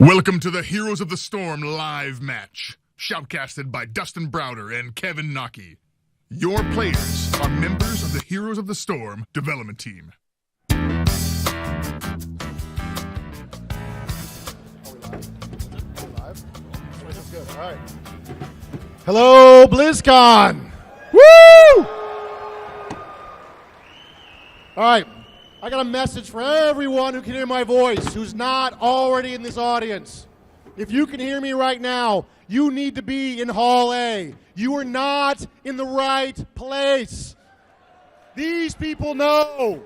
Welcome to the Heroes of the Storm live match, shoutcasted by Dustin Browder and Kevin Nocky. Your players are members of the Heroes of the Storm development team. All right. Hello, BlizzCon. Woo! All right. I got a message for everyone who can hear my voice, who's not already in this audience. If you can hear me right now, you need to be in Hall A. You are not in the right place. These people know.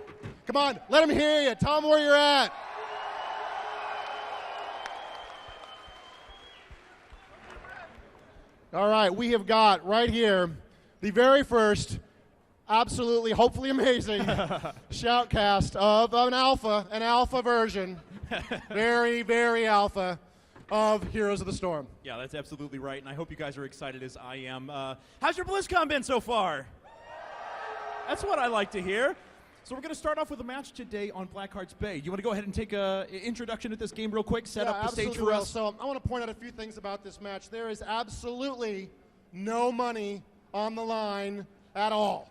Come on, let them hear you. Tell them where you're at. All right, we have got right here the very first, absolutely, hopefully amazing shoutcast of an alpha version, very, very alpha of Heroes of the Storm. Yeah, that's absolutely right, and I hope you guys are excited as I am. How's your BlizzCon been so far? That's what I like to hear. So we're going to start off with a match today on Blackheart's Bay. You want to go ahead and take an introduction at this game real quick, set up the stage for us? So I want to point out a few things about this match. There is absolutely no money on the line at all.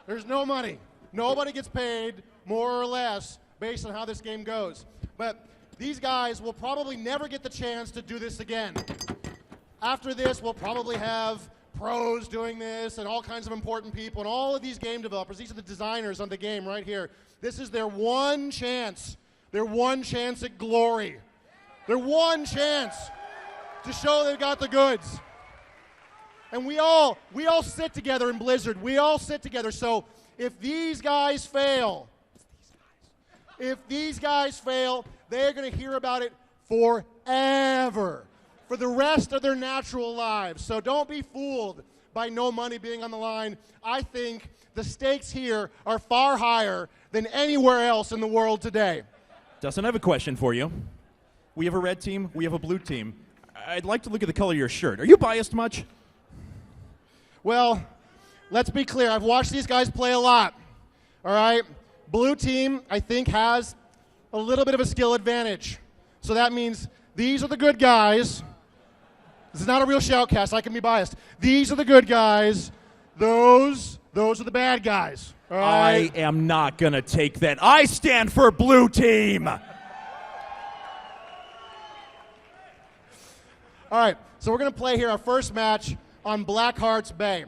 There's no money. Nobody gets paid more or less based on how this game goes. But these guys will probably never get the chance to do this again. After this, we'll probably have pros doing this and all kinds of important people and all of these game developers. These are the designers on the game right here. This is their one chance. Their one chance at glory. Their one chance to show they've got the goods. And we all sit together in Blizzard. We all sit together. So if these guys fail, they're going to hear about it forever, for the rest of their natural lives. So don't be fooled by no money being on the line. I think the stakes here are far higher than anywhere else in the world today. Dustin, I have a question for you. We have a red team. We have a blue team. I'd like to look at the color of your shirt. Are you biased much? Well, let's be clear. I've watched these guys play a lot. All right? Blue team, I think, has a little bit of a skill advantage. So that means these are the good guys. This is not a real shoutcast. I can be biased. These are the good guys. Those are the bad guys. All right? I am not going to take that. I stand for blue team. All right, so we're going to play here our first match on Blackheart's Bay.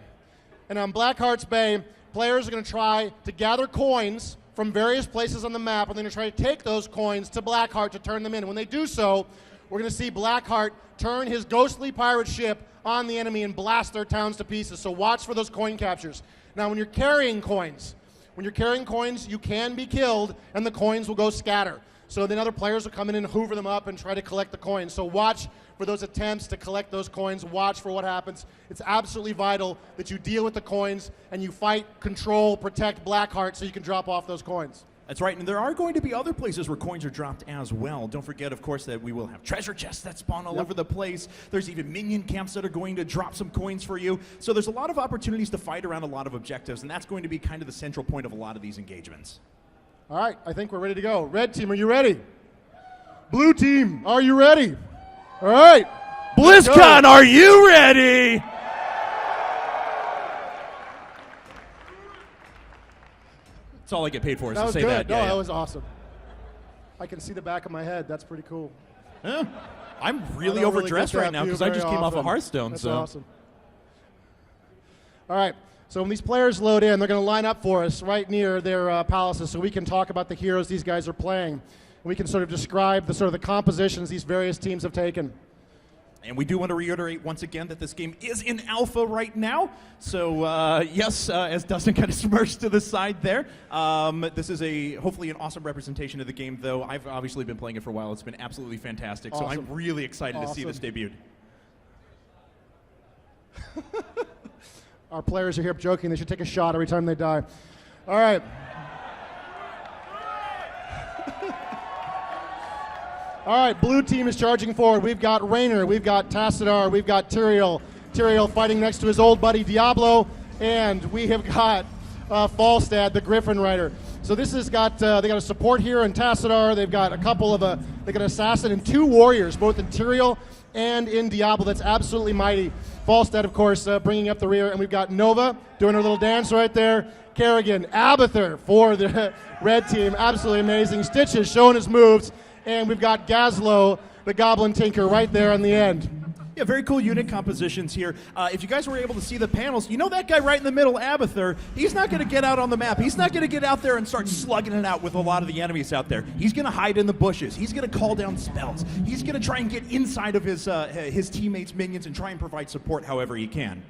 And on Blackheart's Bay, players are going to try to gather coins from various places on the map, and they're going to try to take those coins to Blackheart to turn them in. When they do so, we're going to see Blackheart turn his ghostly pirate ship on the enemy and blast their towns to pieces. So watch for those coin captures. Now, when you're carrying coins, you can be killed, and the coins will go scatter. So then other players will come in and hoover them up and try to collect the coins. So watch for those attempts to collect those coins. Watch for what happens. It's absolutely vital that you deal with the coins and you fight, control, protect Blackheart so you can drop off those coins. That's right, and there are going to be other places where coins are dropped as well. Don't forget, of course, that we will have treasure chests that spawn all over the place. There's even minion camps that are going to drop some coins for you. So there's a lot of opportunities to fight around a lot of objectives, and that's going to be kind of the central point of a lot of these engagements. All right, I think we're ready to go. Red team, are you ready? Blue team, are you ready? All right. BlizzCon, are you ready? That's all I get paid for is That to was say good. that. No, Yeah, that was awesome. I can see the back of my head. That's pretty cool. Yeah. I'm really I don't overdressed get that right now view because I just very came off often. of Hearthstone. That's so awesome. All right. So when these players load in, they're going to line up for us right near their palaces so we can talk about the heroes these guys are playing. We can sort of describe the compositions these various teams have taken. And we do want to reiterate once again that this game is in alpha right now. So yes, as Dustin kind of smirks to the side there, this is hopefully an awesome representation of the game, though. I've obviously been playing it for a while. It's been absolutely fantastic. Awesome. So I'm really excited to see this debuted. Our players are here joking. They should take a shot every time they die. All right. All right, blue team is charging forward. We've got Raynor, we've got Tassadar, we've got Tyrael. Tyrael fighting next to his old buddy Diablo, and we have got Falstad, the Griffin Rider. So this has got, they got a support here in Tassadar. They've got a couple of They got Assassin and 2 Warriors, both in Tyrael and in Diablo. That's absolutely mighty. Falstad, of course, bringing up the rear, and we've got Nova doing her little dance right there. Kerrigan, Abathur for the red team. Absolutely amazing. Stitches showing his moves, and we've got Gazlo, the Goblin Tinker, right there on the end. Yeah, very cool unit compositions here. If you guys were able to see the panels, you know that guy right in the middle, Abathur, he's not going to get out on the map. He's not going to get out there and start slugging it out with a lot of the enemies out there. He's going to hide in the bushes. He's going to call down spells. He's going to try and get inside of his teammates' minions and try and provide support however he can.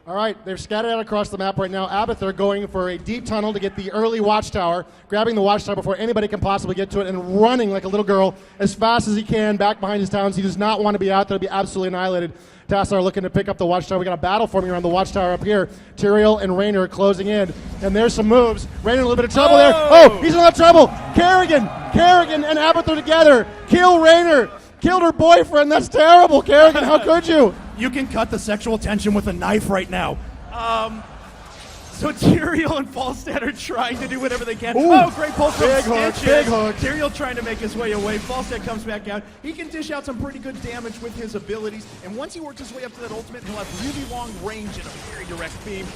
All right, they're scattered out across the map right now. Abathur going for a deep tunnel to get the early watchtower, grabbing the watchtower before anybody can possibly get to it, and running like a little girl as fast as he can back behind his towns. He does not want to be out there to be absolutely annihilated. Tassar looking to pick up the watchtower. We got a battle forming around the watchtower up here. Tyrael and Raynor closing in, and there's some moves. Raynor in a little bit of trouble there. Oh, he's in a lot of trouble. Kerrigan and Abathur together. Kill Raynor. Killed her boyfriend. That's terrible, Kerrigan. How could you? You can cut the sexual tension with a knife right now. So Tyrael and Falstad are trying to do whatever they can. Ooh. Oh, great pull from Big hook, Stitches. big hook. Tyrael trying to make his way away. Falstad comes back out. He can dish out some pretty good damage with his abilities. And once he works his way up to that ultimate, he'll have really long range and a very direct beam.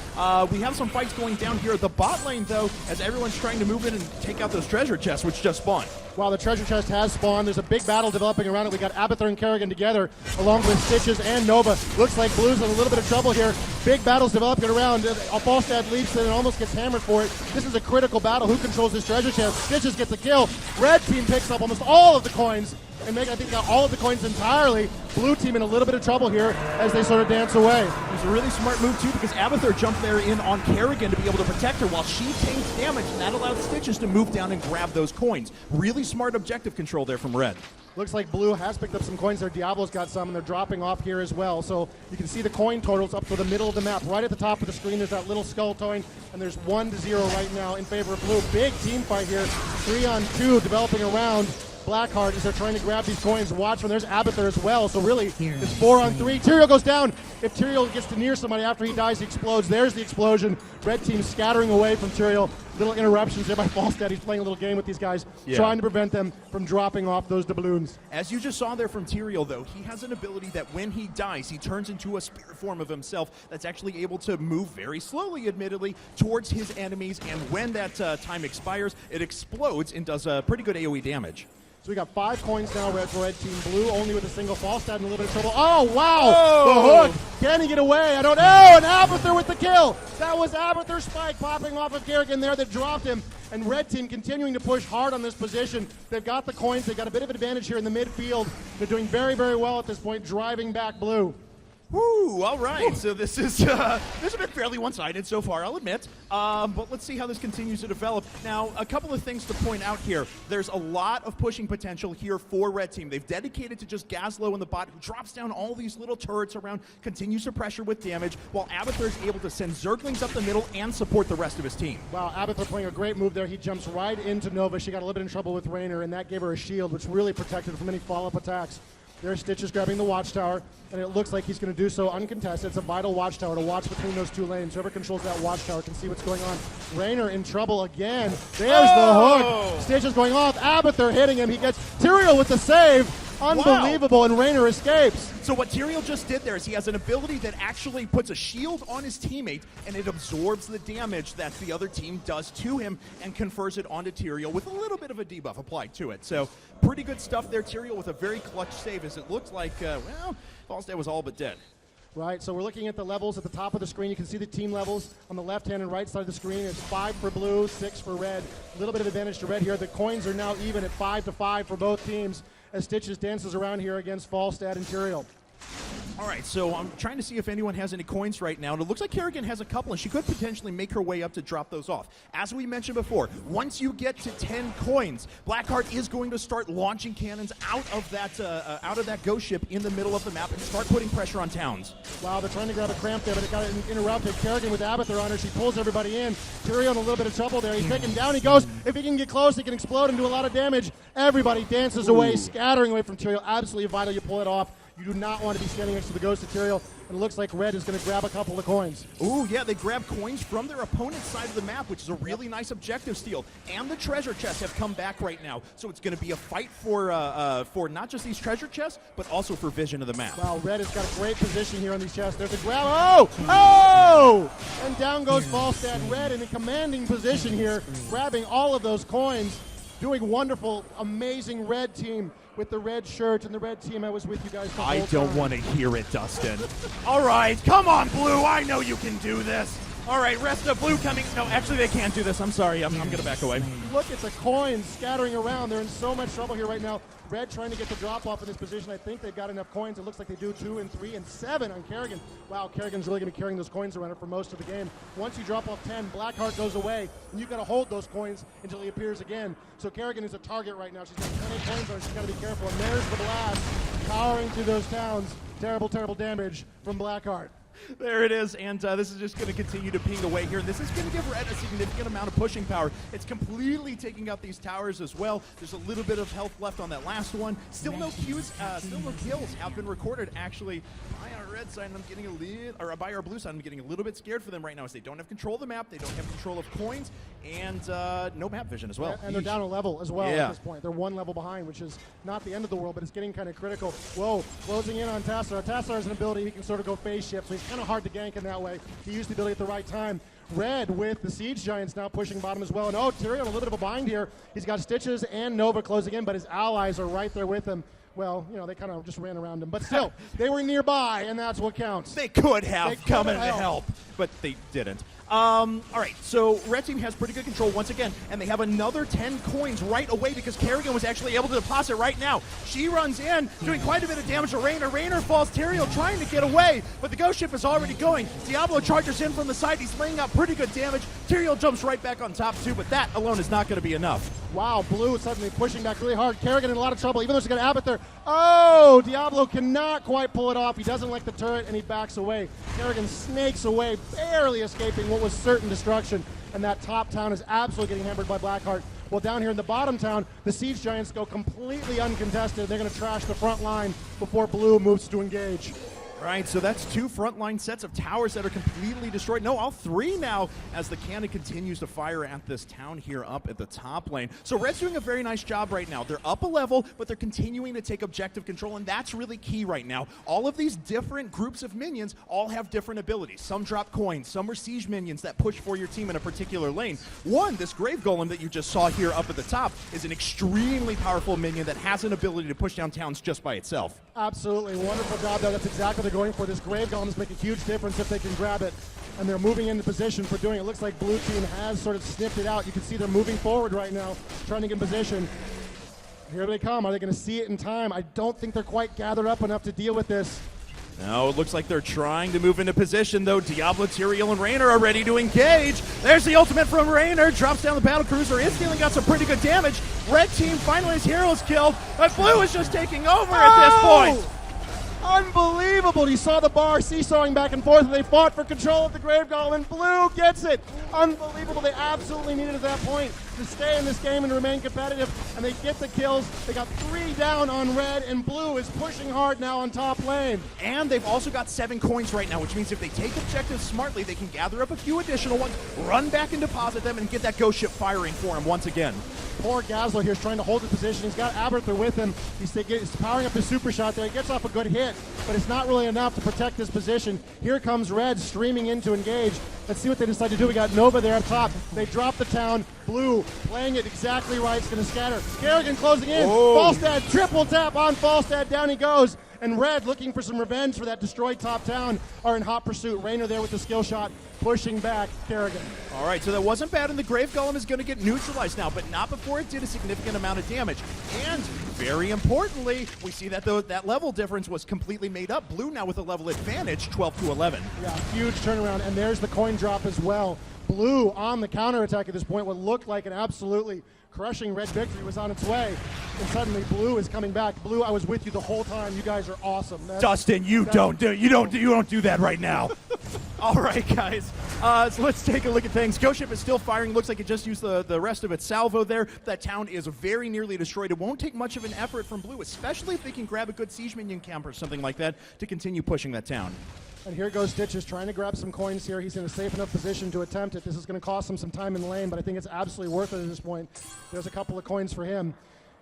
We have some fights going down here at the bot lane, though, as everyone's trying to move in and take out those treasure chests, which just spawned. While the treasure chest has spawned, there's a big battle developing around it. We got Abathur and Kerrigan together, along with Stitches and Nova. Looks like Blue's in a little bit of trouble here. Big battles developing around. Falstad leaps in and almost gets hammered for it. This is a critical battle. Who controls this treasure chest? Stitches gets a kill. Red team picks up almost all of the coins, and I think all of the coins entirely. Blue team in a little bit of trouble here as they sort of dance away. It was a really smart move, too, because Abathur jumped there in on Kerrigan to be able to protect her while she takes damage, and that allowed Stitches to move down and grab those coins. Really smart objective control there from Red. Looks like Blue has picked up some coins there. Diablo's got some, and they're dropping off here as well. So you can see the coin totals up to the middle of the map. Right at the top of the screen, there's that little skull toying, and there's 1-0 right now in favor of Blue. Big team fight here. 3-on-2 developing around Blackheart as they're trying to grab these coins. Watch when there's Abathur as well. So really, it's 4-on-3. Tyrael goes down. If Tyrael gets to near somebody after he dies, he explodes. There's the explosion. Red team scattering away from Tyrael. Little interruptions there by Falstad. He's playing a little game with these guys, trying to prevent them from dropping off those doubloons. As you just saw there from Tyrael, though, he has an ability that when he dies, he turns into a spirit form of himself that's actually able to move very slowly, admittedly, towards his enemies. And when that time expires, it explodes and does pretty good AoE damage. So we got 5 coins now, Red for Red Team. Blue only with a single. Falstad in a little bit of trouble. Oh, wow! Oh. The hook! Can he get away? I don't know. And Abathur with the kill! That was Abathur's spike popping off of Kerrigan there that dropped him. And Red Team continuing to push hard on this position. They've got the coins. They've got a bit of advantage here in the midfield. They're doing very, very well at this point, driving back Blue. Woo, all right. So this has been fairly one-sided so far, I'll admit. But let's see how this continues to develop. Now, a couple of things to point out here. There's a lot of pushing potential here for Red Team. They've dedicated to just Gazlo in the bot, who drops down all these little turrets around, continues to pressure with damage, while Abathur is able to send Zerglings up the middle and support the rest of his team. Wow, Abathur playing a great move there. He jumps right into Nova. She got a little bit in trouble with Raynor, and that gave her a shield, which really protected her from any follow-up attacks. There's Stitches grabbing the watchtower, and it looks like he's going to do so uncontested. It's a vital watchtower to watch between those two lanes. Whoever controls that watchtower can see what's going on. Raynor in trouble again. There's the hook. Stitches going off. Abathur hitting him. He gets Tyrael with the save. Unbelievable, wow. And Raynor escapes. So what Tyrael just did there is he has an ability that actually puts a shield on his teammate, and it absorbs the damage that the other team does to him and confers it onto Tyrael with a little bit of a debuff applied to it. So pretty good stuff there. Tyrael with a very clutch save, as it looked like, well, Falstad was all but dead. Right, so we're looking at the levels at the top of the screen. You can see the team levels on the left-hand and right side of the screen. It's 5 for Blue, 6 for Red. A little bit of advantage to Red here. The coins are now even at 5-5 for both teams as Stitches dances around here against Falstad and Tyrael. All right, so I'm trying to see if anyone has any coins right now, and it looks like Kerrigan has a couple, and she could potentially make her way up to drop those off. As we mentioned before, once you get to 10 coins, Blackheart is going to start launching cannons out of that ghost ship in the middle of the map and start putting pressure on towns. Wow, they're trying to grab a cramp there, but it got interrupted. Kerrigan with Abathur on her. She pulls everybody in. Tyrael in a little bit of trouble there. He's taken down. He goes. If he can get close, he can explode and do a lot of damage. Everybody dances away, scattering away from Tyrael. Absolutely vital you pull it off. You do not want to be standing next to the ghost material. And it looks like red is going to grab a couple of coins. Ooh, yeah, they grab coins from their opponent's side of the map, which is a really nice objective steal. And the treasure chests have come back right now. So it's going to be a fight for not just these treasure chests, but also for vision of the map. Wow, red has got a great position here on these chests. There's a grab. Oh! Oh! And down goes Falstad. Red in a commanding position here, grabbing all of those coins. Doing wonderful, amazing red team with the red shirt and the red team. I was with you guys the whole I don't time. want to hear it, Dustin. All right, come on, Blue. I know you can do this. All right, rest of Blue coming. No, actually, they can't do this. I'm sorry. I'm going to back away. Look at the coins scattering around. They're in so much trouble here right now. Red trying to get the drop off in this position. I think they've got enough coins. It looks like they do 2 and 3 and 7 on Kerrigan. Wow, Kerrigan's really going to be carrying those coins around for most of the game. Once you drop off 10, Blackheart goes away, and you've got to hold those coins until he appears again. So Kerrigan is a target right now. She's got 20 coins on her. She's got to be careful. And there's the blast, powering through those towns. Terrible, terrible damage from Blackheart. There it is, and this is just going to continue to ping away here. This is going to give Red a significant amount of pushing power. It's completely taking out these towers as well. There's a little bit of health left on that last one. Still no kills have been recorded. Actually, by our red side, I'm getting a little, or by our blue side, I'm getting a little bit scared for them right now, as they don't have control of the map, they don't have control of coins, and no map vision as well. And they're down a level as well at this point. They're 1 level behind, which is not the end of the world, but it's getting kind of critical. Whoa, closing in on Tassar. Tassar has an ability, he can sort of go phase shift, so he's kind of hard to gank in that way. He used the ability at the right time. Red with the Siege Giants now pushing bottom as well. And oh, Tyrion a little bit of a bind here. He's got Stitches and Nova closing in, but his allies are right there with him. Well, you know, they kind of just ran around him. But still, they were nearby, and that's what counts. They could have come in to help, but they didn't. All right, so Red Team has pretty good control once again, and they have another 10 coins right away because Kerrigan was actually able to deposit right now. She runs in, doing quite a bit of damage to Raynor. Raynor falls. Tyrael trying to get away, but the ghost ship is already going. Diablo charges in from the side. He's laying out pretty good damage. Tyrael jumps right back on top too, but that alone is not going to be enough. Wow, Blue suddenly pushing back really hard. Kerrigan in a lot of trouble, even though she's got Abbott there. Oh, Diablo cannot quite pull it off. He doesn't like the turret, and he backs away. Kerrigan snakes away, barely escaping what was certain destruction. And that top town is absolutely getting hammered by Blackheart. Well, down here in the bottom town, the Siege Giants go completely uncontested. They're going to trash the front line before Blue moves to engage. Right, so that's 2 frontline sets of towers that are completely destroyed. No, all 3 now as the cannon continues to fire at this town here up at the top lane. So Red's doing a very nice job right now. They're up a level, but they're continuing to take objective control, and that's really key right now. All of these different groups of minions all have different abilities. Some drop coins, some are siege minions that push for your team in a particular lane. One, this Grave Golem that you just saw here up at the top, is an extremely powerful minion that has an ability to push down towns just by itself. Absolutely, wonderful job there. That's exactly what they're going for. This Grave Golems make a huge difference if they can grab it, and they're moving into position for doing it. It looks like Blue Team has sort of sniffed it out. You can see they're moving forward right now, trying to get in position. Here they come. Are they going to see it in time? I don't think they're quite gathered up enough to deal with this. No, it looks like they're trying to move into position, though. Diablo, Tyrael, and Raynor are ready to engage. There's the ultimate from Raynor. Drops down the battle cruiser. Is dealing got some pretty good damage. Red Team finally his heroes killed, but Blue is just taking over at this point. Unbelievable. You saw the bar seesawing back and forth, and they fought for control of the Grave Golem, and Blue gets it. Unbelievable. They absolutely needed at that point to stay in this game and remain competitive, and they get the kills. They got 3 down on Red, and Blue is pushing hard now on top lane. And they've also got 7 coins right now, which means if they take objectives smartly, they can gather up a few additional ones, run back and deposit them, and get that ghost ship firing for him once again. Poor Gazlo here is trying to hold the position. He's got Aberther with him. He's powering up his super shot there. He gets off a good hit, but it's not really enough to protect this position. Here comes Red streaming in to engage. Let's see what they decide to do. We got Nova there up top. They drop the town. Blue playing it exactly right. It's going to scatter. Kerrigan closing in. Falstad, triple tap on Falstad. Down he goes. And Red, looking for some revenge for that destroyed top town, are in hot pursuit. Raynor there with the skill shot, pushing back Kerrigan. All right, so that wasn't bad, and the Grave Golem is going to get neutralized now, but not before it did a significant amount of damage. And very importantly, we see that that level difference was completely made up. Blue now with a level advantage, 12-11. Yeah, huge turnaround, and there's the coin drop as well. Blue on the counterattack at this point, what looked like an absolutely crushing red victory was on its way. And suddenly blue is coming back. Blue, I was with you the whole time. You guys are awesome. Dustin, you don't do that right now. All right, guys. So let's take a look at things. Ghost Ship is still firing. Looks like it just used the rest of its salvo there. That town is very nearly destroyed. It won't take much of an effort from blue, especially if they can grab a good siege minion camp or something like that to continue pushing that town. And here goes Stitches trying to grab some coins here. He's in a safe enough position to attempt it. This is going to cost him some time in the lane, but I think it's absolutely worth it at this point. There's a couple of coins for him.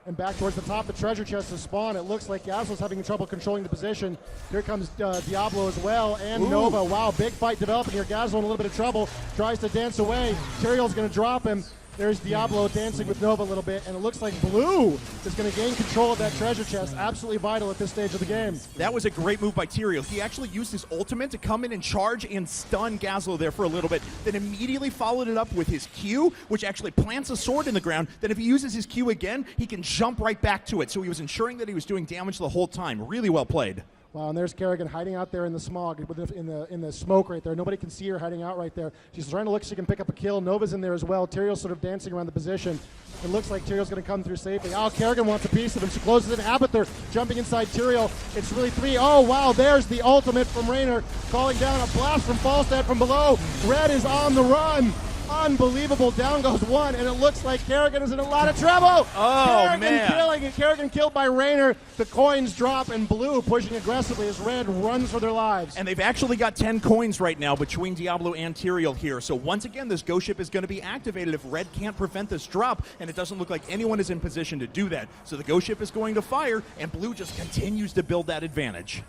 And back towards the top, the treasure chest is spawned. It looks like Yasuo's having trouble controlling the position. Here comes Diablo as well, and Nova. Wow, big fight developing here. Yasuo in a little bit of trouble. Tries to dance away. Tyrael's going to drop him. There's Diablo dancing with Nova a little bit, and it looks like blue is going to gain control of that treasure chest. Absolutely vital at this stage of the game. That was a great move by Tyrael. He actually used his ultimate to come in and charge and stun Gazlo there for a little bit, then immediately followed it up with his Q, which actually plants a sword in the ground. Then if he uses his Q again, he can jump right back to it. So he was ensuring that he was doing damage the whole time. Really well played. Wow, and there's Kerrigan hiding out there in the smog, in the smoke right there. Nobody can see her hiding out right there. She's trying to look so she can pick up a kill. Nova's in there as well. Tyrael's sort of dancing around the position. It looks like Tyrael's going to come through safely. Oh, Kerrigan wants a piece of him. She closes in. Abathur jumping inside Tyrael. It's really three. Oh, wow, there's the ultimate from Raynor, calling down a blast from Falstad from below. Red is on the run. Unbelievable. Down goes one, and it looks like Kerrigan is in a lot of trouble. Oh, man. Kerrigan killed by Raynor. The coins drop, and blue pushing aggressively as red runs for their lives. And they've actually got 10 coins right now between Diablo and Tyrael here. So once again, this Ghost Ship is going to be activated if red can't prevent this drop, and it doesn't look like anyone is in position to do that. So the Ghost Ship is going to fire, and blue just continues to build that advantage.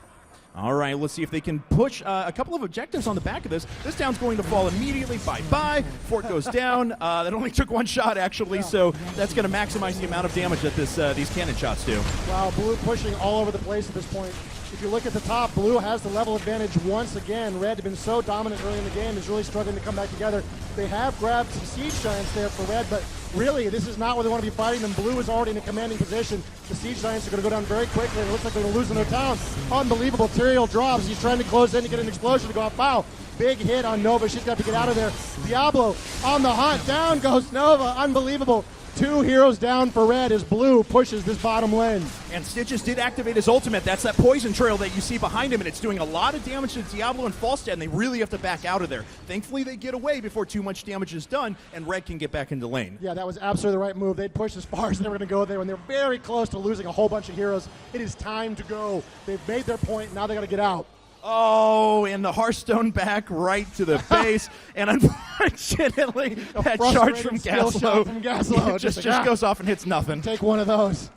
All right, let's see if they can push a couple of objectives on the back of this. This town's going to fall immediately. Bye-bye. Fort goes down. That only took one shot, actually, so that's going to maximize the amount of damage that these cannon shots do. Wow, blue pushing all over the place at this point. If you look at the top, blue has the level advantage once again. Red had been so dominant early in the game, is really struggling to come back together. They have grabbed some siege giants there for red, but really, this is not where they want to be fighting them. Blue is already in a commanding position. The siege giants are going to go down very quickly. It looks like they're going to lose in their town. Unbelievable. Tyrael drops. He's trying to close in to get an explosion to go off. Wow. Big hit on Nova. She's got to get out of there. Diablo on the hunt. Down goes Nova. Unbelievable. 2 heroes down for red as blue pushes this bottom lane. And Stitches did activate his ultimate. That's that poison trail that you see behind him, and it's doing a lot of damage to Diablo and Falstad, and they really have to back out of there. Thankfully, they get away before too much damage is done, and red can get back into lane. Yeah, that was absolutely the right move. They'd pushed as far as they were going to go there, and they're very close to losing a whole bunch of heroes. It is time to go. They've made their point. Now they got to get out. Oh, and the Hearthstone back right to the base, and unfortunately, that charge from Gaslow just goes off and hits nothing. Take one of those.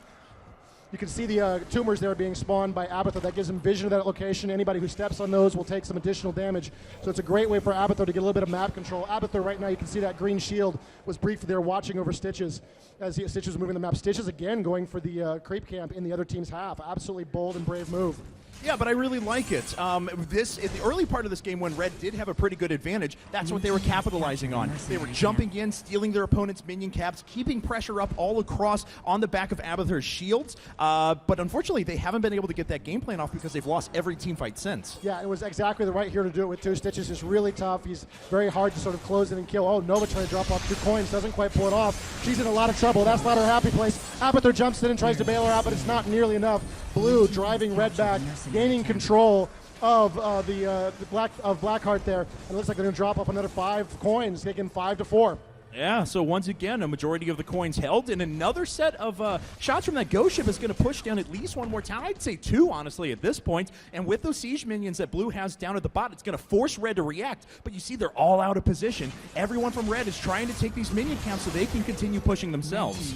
You can see the tumors there being spawned by Abathur. That gives him vision of that location. Anybody who steps on those will take some additional damage. So it's a great way for Abathur to get a little bit of map control. Abathur right now, you can see that green shield was briefly there watching over Stitches as Stitches was moving the map. Stitches again going for the creep camp in the other team's half. Absolutely bold and brave move. Yeah, but I really like it. In the early part of this game when Red did have a pretty good advantage, that's what they were capitalizing on. They were jumping in, stealing their opponent's minion caps, keeping pressure up all across on the back of Abathur's shields. But unfortunately, they haven't been able to get that game plan off because they've lost every team fight since. Yeah, it was exactly the right hero to do it with too. Stitches is really tough. He's very hard to sort of close in and kill. Oh, Nova trying to drop off 2 coins. Doesn't quite pull it off. She's in a lot of trouble. That's not her happy place. Abathur jumps in and tries to bail her out, but it's not nearly enough. Blue driving red back, gaining control of Blackheart there. And it looks like they're going to drop off another 5 coins, taking 5-4. Yeah, so once again, a majority of the coins held, and another set of shots from that Ghost Ship is going to push down at least one more town. I'd say 2, honestly, at this point. And with those siege minions that Blue has down at the bot, it's going to force Red to react. But you see they're all out of position. Everyone from Red is trying to take these minion camps so they can continue pushing themselves.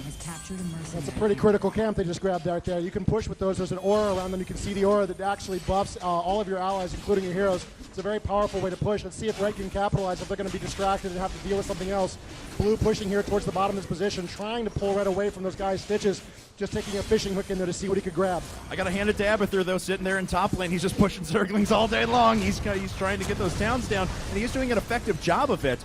That's a pretty critical camp they just grabbed out there. You can push with those. There's an aura around them. You can see the aura that actually buffs all of your allies, including your heroes. It's a very powerful way to push. Let's see if Red can capitalize, if they're going to be distracted and have to deal with something else. Blue pushing here towards the bottom of his position, trying to pull Red away from those guys' Stitches, just taking a fishing hook in there to see what he could grab. I got to hand it to Abathur, though, sitting there in top lane. He's just pushing Zerglings all day long. He's trying to get those towns down, and he's doing an effective job of it.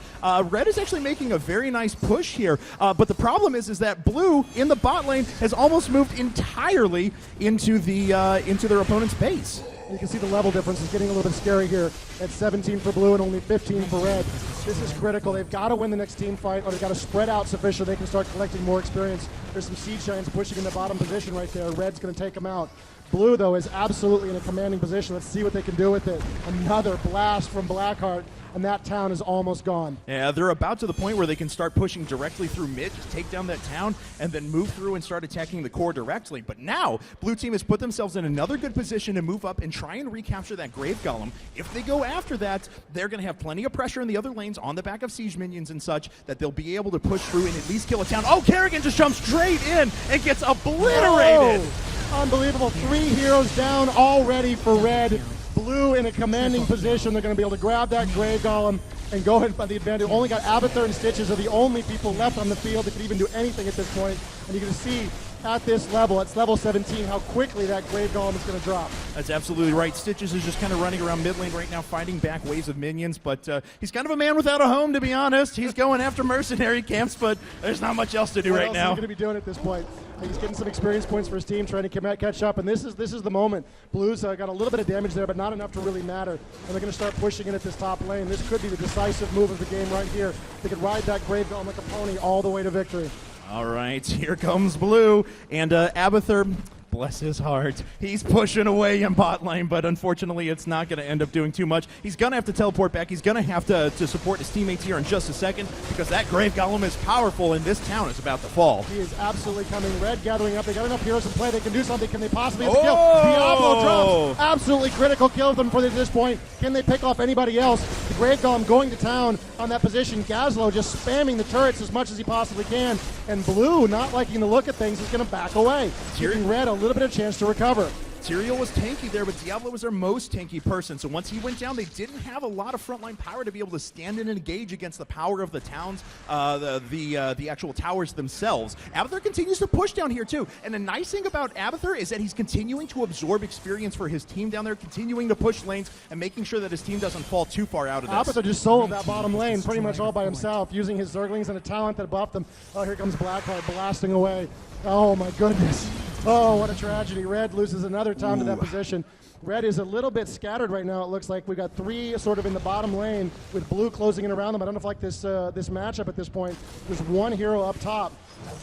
Red is actually making a very nice push here, but the problem is that Blue, in the bot lane, has almost moved entirely into their opponent's base. And you can see the level difference is getting a little bit scary here at 17 for blue and only 15 for red. This is critical. They've got to win the next team fight, or they've got to spread out sufficient they can start collecting more experience. There's some Siege Giants pushing in the bottom position right there. Red's going to take them out. Blue, though, is absolutely in a commanding position. Let's see what they can do with it. Another blast from Blackheart, and that town is almost gone. Yeah, they're about to the point where they can start pushing directly through mid, just take down that town, and then move through and start attacking the core directly. But now, blue team has put themselves in another good position to move up and try and recapture that Grave Golem. If they go after that, they're going to have plenty of pressure in the other lanes on the back of siege minions and such that they'll be able to push through and at least kill a town. Oh, Kerrigan just jumps straight in and gets obliterated! Oh, unbelievable. 3 heroes down already for red. Blue in a commanding position. They're going to be able to grab that Grave Golem and go ahead by the advantage. Only got Abathur and Stitches are the only people left on the field that can even do anything at this point. And you're going to see at this level, it's level 17, how quickly that Grave Golem is going to drop. That's absolutely right. Stitches is just kind of running around mid lane right now, fighting back waves of minions, but he's kind of a man without a home, to be honest. He's going after mercenary camps, but there's not much else to do right now. What else is he going to be doing at this point? He's getting some experience points for his team, trying to catch up, and this is the moment. Blues got a little bit of damage there, but not enough to really matter, and they're going to start pushing in at this top lane. This could be the decisive move of the game right here. They could ride that Grave Golem like a pony all the way to victory. All right, here comes blue, and Abathur, bless his heart, he's pushing away in bot lane, but unfortunately it's not going to end up doing too much. He's going to have to teleport back. He's going to have to support his teammates here in just a second, because that Grave Golem is powerful, and this town is about to fall. He is absolutely coming. Red gathering up. They got enough heroes in play. They can do something. Can they possibly have a kill? Diablo drops. Absolutely critical kill for them for this point. Can they pick off anybody else? The Grave Golem going to town on that position. Gazlo just spamming the turrets as much as he possibly can. And blue, not liking the look of things, is going to back away, giving red a little bit of chance to recover. Tyrael was tanky there, but Diablo was their most tanky person. So once he went down, they didn't have a lot of frontline power to be able to stand in and engage against the power of the towns, the actual towers themselves. Abathur continues to push down here too. And the nice thing about Abathur is that he's continuing to absorb experience for his team down there, continuing to push lanes and making sure that his team doesn't fall too far out of this. Abathur just soloed that bottom lane pretty much all by himself, using his Zerglings and a talent that buffed them. Oh, here comes Blackheart blasting away. Oh my goodness. Oh, what a tragedy. Red loses another time to that position. Red is a little bit scattered right now, it looks like. We got 3 sort of in the bottom lane with blue closing in around them. I don't know if I like this matchup at this point. There's 1 hero up top.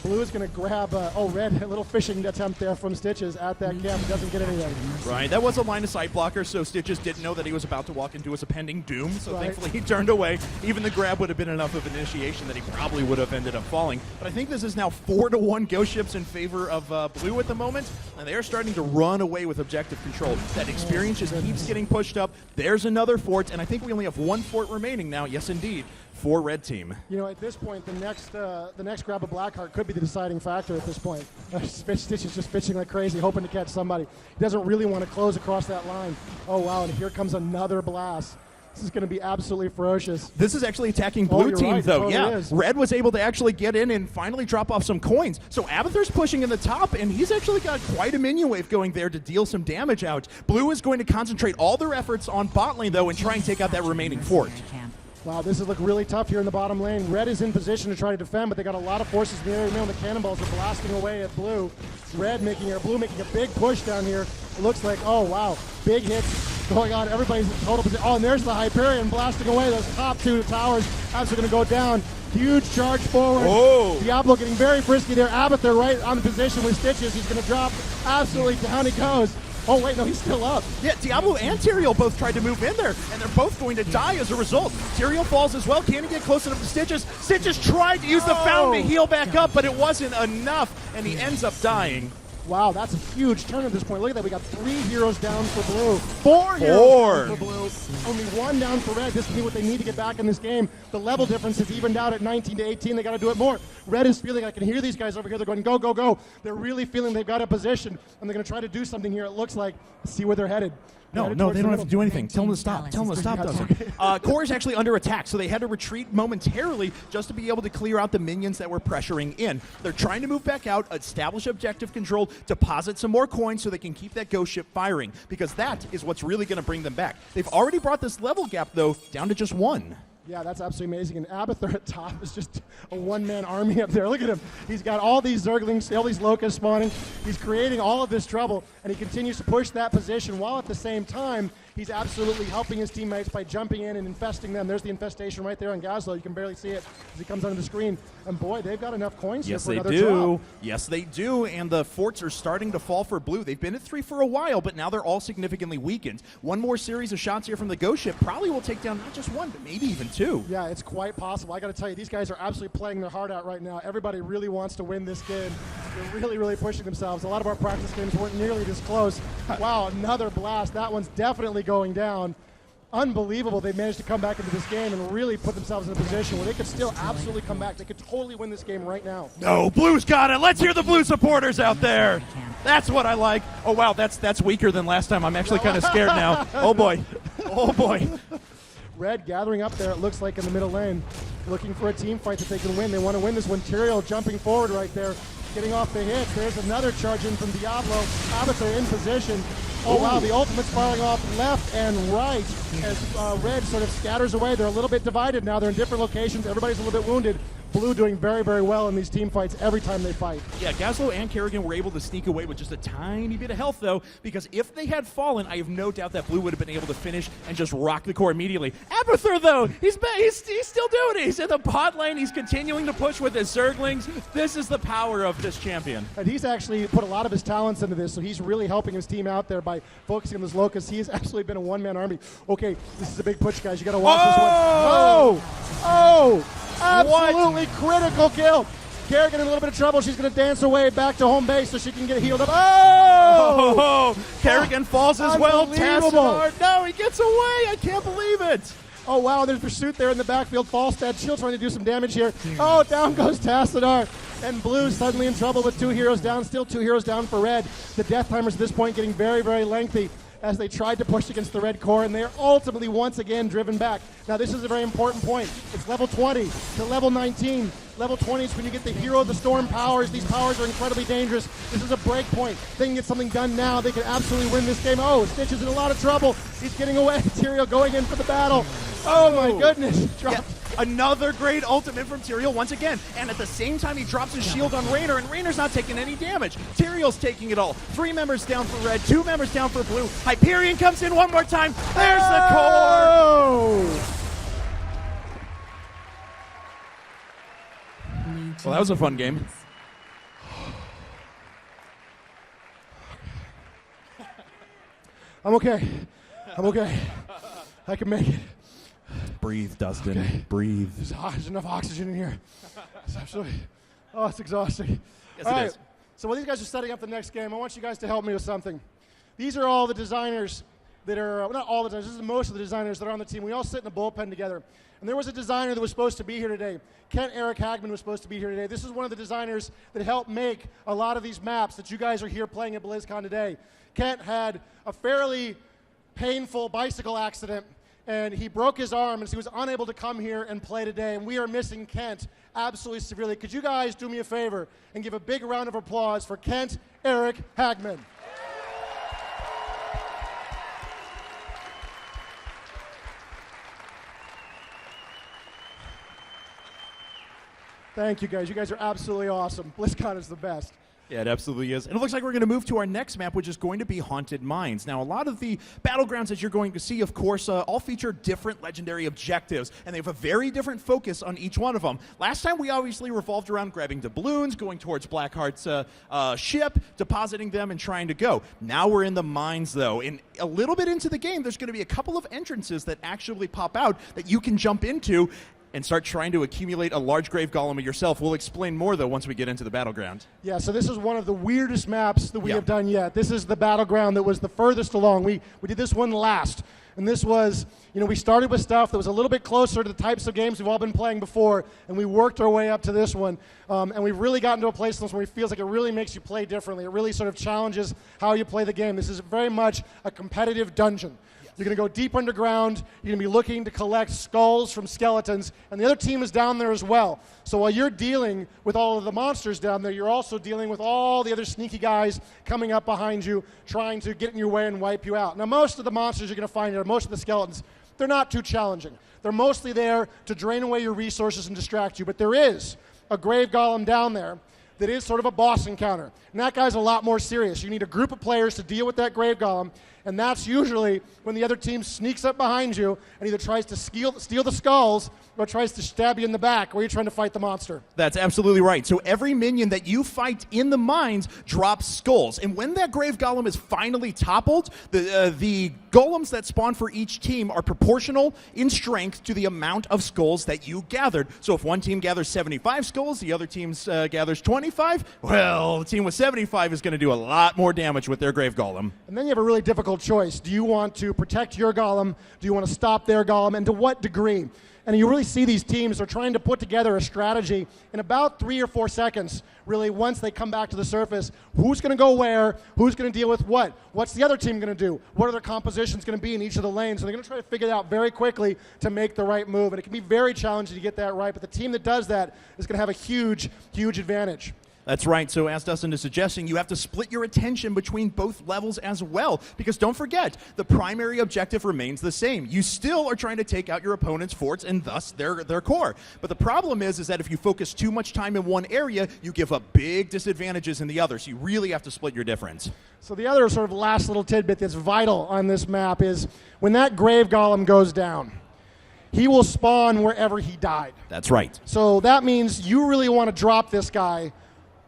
Blue is going to grab, red, a little fishing attempt there from Stitches at that camp. He doesn't get anything. Right, that was a line of sight blocker, so Stitches didn't know that he was about to walk into his impending doom, so right. Thankfully he turned away. Even the grab would have been enough of an initiation that he probably would have ended up falling. But I think this is now 4-1 ghost ships in favor of blue at the moment, and they are starting to run away with objective control. That experience just keeps getting pushed up. There's another fort, and I think we only have 1 fort remaining now. Yes, indeed. For red team. You know, at this point, the next grab of Blackheart could be the deciding factor at this point. Stitch is just pitching like crazy, hoping to catch somebody. He doesn't really want to close across that line. Oh, wow, and here comes another blast. This is going to be absolutely ferocious. This is actually attacking blue team, right, though. Totally Yeah, is. Red was able to actually get in and finally drop off some coins. So Abathur's pushing in the top, and he's actually got quite a minion wave going there to deal some damage out. Blue is going to concentrate all their efforts on bot lane, though, and try and take out that remaining fort. Wow, this is looking really tough here in the bottom lane. Red is in position to try to defend, but they got a lot of forces in the area. Remember, the cannonballs are blasting away at blue. Blue making a big push down here. It looks like, oh wow, big hits going on. Everybody's in total position. Oh, and there's the Hyperion blasting away. Those top 2 towers absolutely going to go down. Huge charge forward. Oh. Diablo getting very frisky there. Abathur right on the position with Stitches. He's going to drop. Absolutely down he goes. Oh, wait, no, he's still up. Yeah, Diablo and Tyrael both tried to move in there, and they're both going to die as a result. Tyrael falls as well. Can he get close enough to Stitches? Stitches tried to use the fountain to heal back up, but it wasn't enough, and he ends up dying. Wow, that's a huge turn at this point. Look at that. We got 3 heroes down for blue. 4 heroes down for blue. Only 1 down for red. This will be what they need to get back in this game. The level difference is evened out at 19 to 18. They got to do it more. Red is feeling, I can hear these guys over here. They're going, go, go, go. They're really feeling they've got a position, and they're going to try to do something here. It looks like, see where they're headed. No, they don't have to do anything. Tell them to stop. Tell them to stop, though. Core is actually under attack, so they had to retreat momentarily just to be able to clear out the minions that were pressuring in. They're trying to move back out, establish objective control, deposit some more coins so they can keep that ghost ship firing, because that is what's really going to bring them back. They've already brought this level gap, though, down to just 1. Yeah, that's absolutely amazing. And Abathur at top is just a one-man army up there. Look at him. He's got all these Zerglings, all these locusts spawning. He's creating all of this trouble, and he continues to push that position while at the same time he's absolutely helping his teammates by jumping in and infesting them. There's the infestation right there on Gazlo. You can barely see it as he comes onto the screen. And boy, they've got enough coins here for another drop. Yes, they do. And the forts are starting to fall for blue. They've been at 3 for a while, but now they're all significantly weakened. One more series of shots here from the Ghost Ship probably will take down not just one, but maybe even 2. Yeah, it's quite possible. I got to tell you, these guys are absolutely playing their heart out right now. Everybody really wants to win this game. They're really, really pushing themselves. A lot of our practice games weren't nearly this close. Wow, another blast. That one's definitely going down. Unbelievable they managed to come back into this game and really put themselves in a position where they could still absolutely come back. They could totally win this game right now. No, Blue's got it. Let's hear the Blue supporters out there. That's what I like. Oh, wow, that's weaker than last time. I'm actually kind of scared now. Oh, boy. Oh, boy. Red gathering up there, it looks like, in the middle lane, looking for a team fight that they can win. They want to win this one. Tyrael jumping forward right there, getting off the hit. There's another charge in from Diablo. Abathur in position. Oh, wow, the ultimate's firing off left and right as Red sort of scatters away. They're a little bit divided now. They're in different locations. Everybody's a little bit wounded. Blue doing very, very well in these team fights every time they fight. Yeah, Gazlo and Kerrigan were able to sneak away with just a tiny bit of health, though, because if they had fallen, I have no doubt that Blue would have been able to finish and just rock the core immediately. Abathur, though, he's still doing it. He's in the bot lane. He's continuing to push with his Zerglings. This is the power of this champion. And he's actually put a lot of his talents into this, so he's really helping his team out there by focusing on this Locust. He has absolutely been a one-man army. Okay, this is a big push, guys. You got to watch this one. Oh! Absolutely critical kill. Kerrigan in a little bit of trouble. She's going to dance away back to home base so she can get healed up. Oh! Kerrigan falls as well. Tassadar. No, he gets away. I can't believe it. Oh, wow. There's pursuit there in the backfield. Falstad still trying to do some damage here. Oh, down goes Tassadar. And Blue suddenly in trouble with 2 heroes down. Still 2 heroes down for Red. The death timers at this point getting very, very lengthy as they tried to push against the red core, and they are ultimately once again driven back. Now this is a very important point. It's level 20 to level 19. Level 20 is when you get the Hero of the Storm powers. These powers are incredibly dangerous. This is a break point. They can get something done now. They can absolutely win this game. Oh, Stitch is in a lot of trouble. He's getting away. Tyrael going in for the battle. Oh my goodness. Dropped. Another great ultimate from Tyrael once again. And at the same time, he drops his shield on Raynor, and Raynor's not taking any damage. Tyrael's taking it all. 3 members down for Red, 2 members down for Blue. Hyperion comes in one more time. There's the core. Well, that was a fun game. I'm okay. I can make it. Breathe, Dustin. Okay. Breathe. There's enough oxygen in here. It's absolutely. Oh, it's exhausting. Yes, all it right. is. So while these guys are setting up the next game, I want you guys to help me with something. These are all the designers that are, well, not all the designers, this is most of the designers that are on the team. We all sit in the bullpen together. And there was a designer that was supposed to be here today. Kent Eric Hagman was supposed to be here today. This is one of the designers that helped make a lot of these maps that you guys are here playing at BlizzCon today. Kent had a fairly painful bicycle accident, and he broke his arm, and so he was unable to come here and play today, and we are missing Kent absolutely severely. Could you guys do me a favor and give a big round of applause for Kent Eric Hagman? Thank you, guys. You guys are absolutely awesome. BlizzCon is the best. Yeah, it absolutely is. And it looks like we're going to move to our next map, which is going to be Haunted Mines. Now, a lot of the battlegrounds that you're going to see, of course, all feature different legendary objectives, and they have a very different focus on each one of them. Last time, we obviously revolved around grabbing doubloons, going towards Blackheart's ship, depositing them, and trying to go. Now we're in the mines, though. And a little bit into the game, there's going to be a couple of entrances that actually pop out that you can jump into and start trying to accumulate a large grave golem yourself. We'll explain more, though, once we get into the battleground. Yeah, so this is one of the weirdest maps that we have done yet. This is the battleground that was the furthest along. We did this one last, and this was, we started with stuff that was a little bit closer to the types of games we've all been playing before, and we worked our way up to this one, and we've really gotten to a place where it feels like it really makes you play differently. It really sort of challenges how you play the game. This is very much a competitive dungeon. You're going to go deep underground. You're going to be looking to collect skulls from skeletons, and the other team is down there as well. So while you're dealing with all of the monsters down there, you're also dealing with all the other sneaky guys coming up behind you, trying to get in your way and wipe you out. Now, most of the monsters you're going to find here, most of the skeletons, They're not too challenging. They're mostly there to drain away your resources and distract you, but there is a Grave Golem down there that is sort of a boss encounter. And that guy's a lot more serious. You need a group of players to deal with that Grave Golem, and that's usually when the other team sneaks up behind you and either tries to steal the skulls or tries to stab you in the back while you're trying to fight the monster. That's absolutely right. So every minion that you fight in the mines drops skulls. And when that Grave Golem is finally toppled, the golems that spawn for each team are proportional in strength to the amount of skulls that you gathered. So if one team gathers 75 skulls, the other team gathers 25, well, the team with 75 is going to do a lot more damage with their Grave Golem. And then you have a really difficult choice. Do you want to protect your golem? Do you want to stop their golem? And to what degree? And you really see these teams are trying to put together a strategy in about 3 or 4 seconds, really, once they come back to the surface. Who's going to go where? Who's going to deal with what? What's the other team going to do? What are their compositions going to be in each of the lanes? So they're going to try to figure it out very quickly to make the right move. And it can be very challenging to get that right, but the team that does that is going to have a huge, huge advantage. That's right. So as Dustin is suggesting, you have to split your attention between both levels as well. Because don't forget, the primary objective remains the same. You still are trying to take out your opponent's forts and thus their core. But the problem is that if you focus too much time in one area, you give up big disadvantages in the other. So you really have to split your difference. So the other sort of last little tidbit that's vital on this map is when that Grave Golem goes down, he will spawn wherever he died. That's right. So that means you really want to drop this guy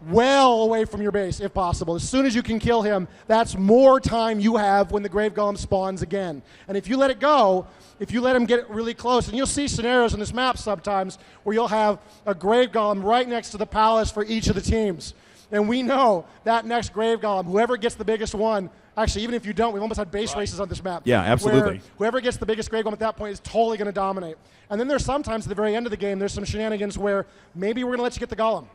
well away from your base, if possible. As soon as you can kill him, that's more time you have when the Grave Golem spawns again. And if you let it go, if you let him get really close, and you'll see scenarios in this map sometimes where you'll have a Grave Golem right next to the palace for each of the teams. And we know that next Grave Golem, whoever gets the biggest one, actually, even if you don't, we've almost had base races on this map. Yeah, absolutely. Where whoever gets the biggest Grave Golem at that point is totally going to dominate. And then there's sometimes at the very end of the game, there's some shenanigans where maybe we're going to let you get the Golem.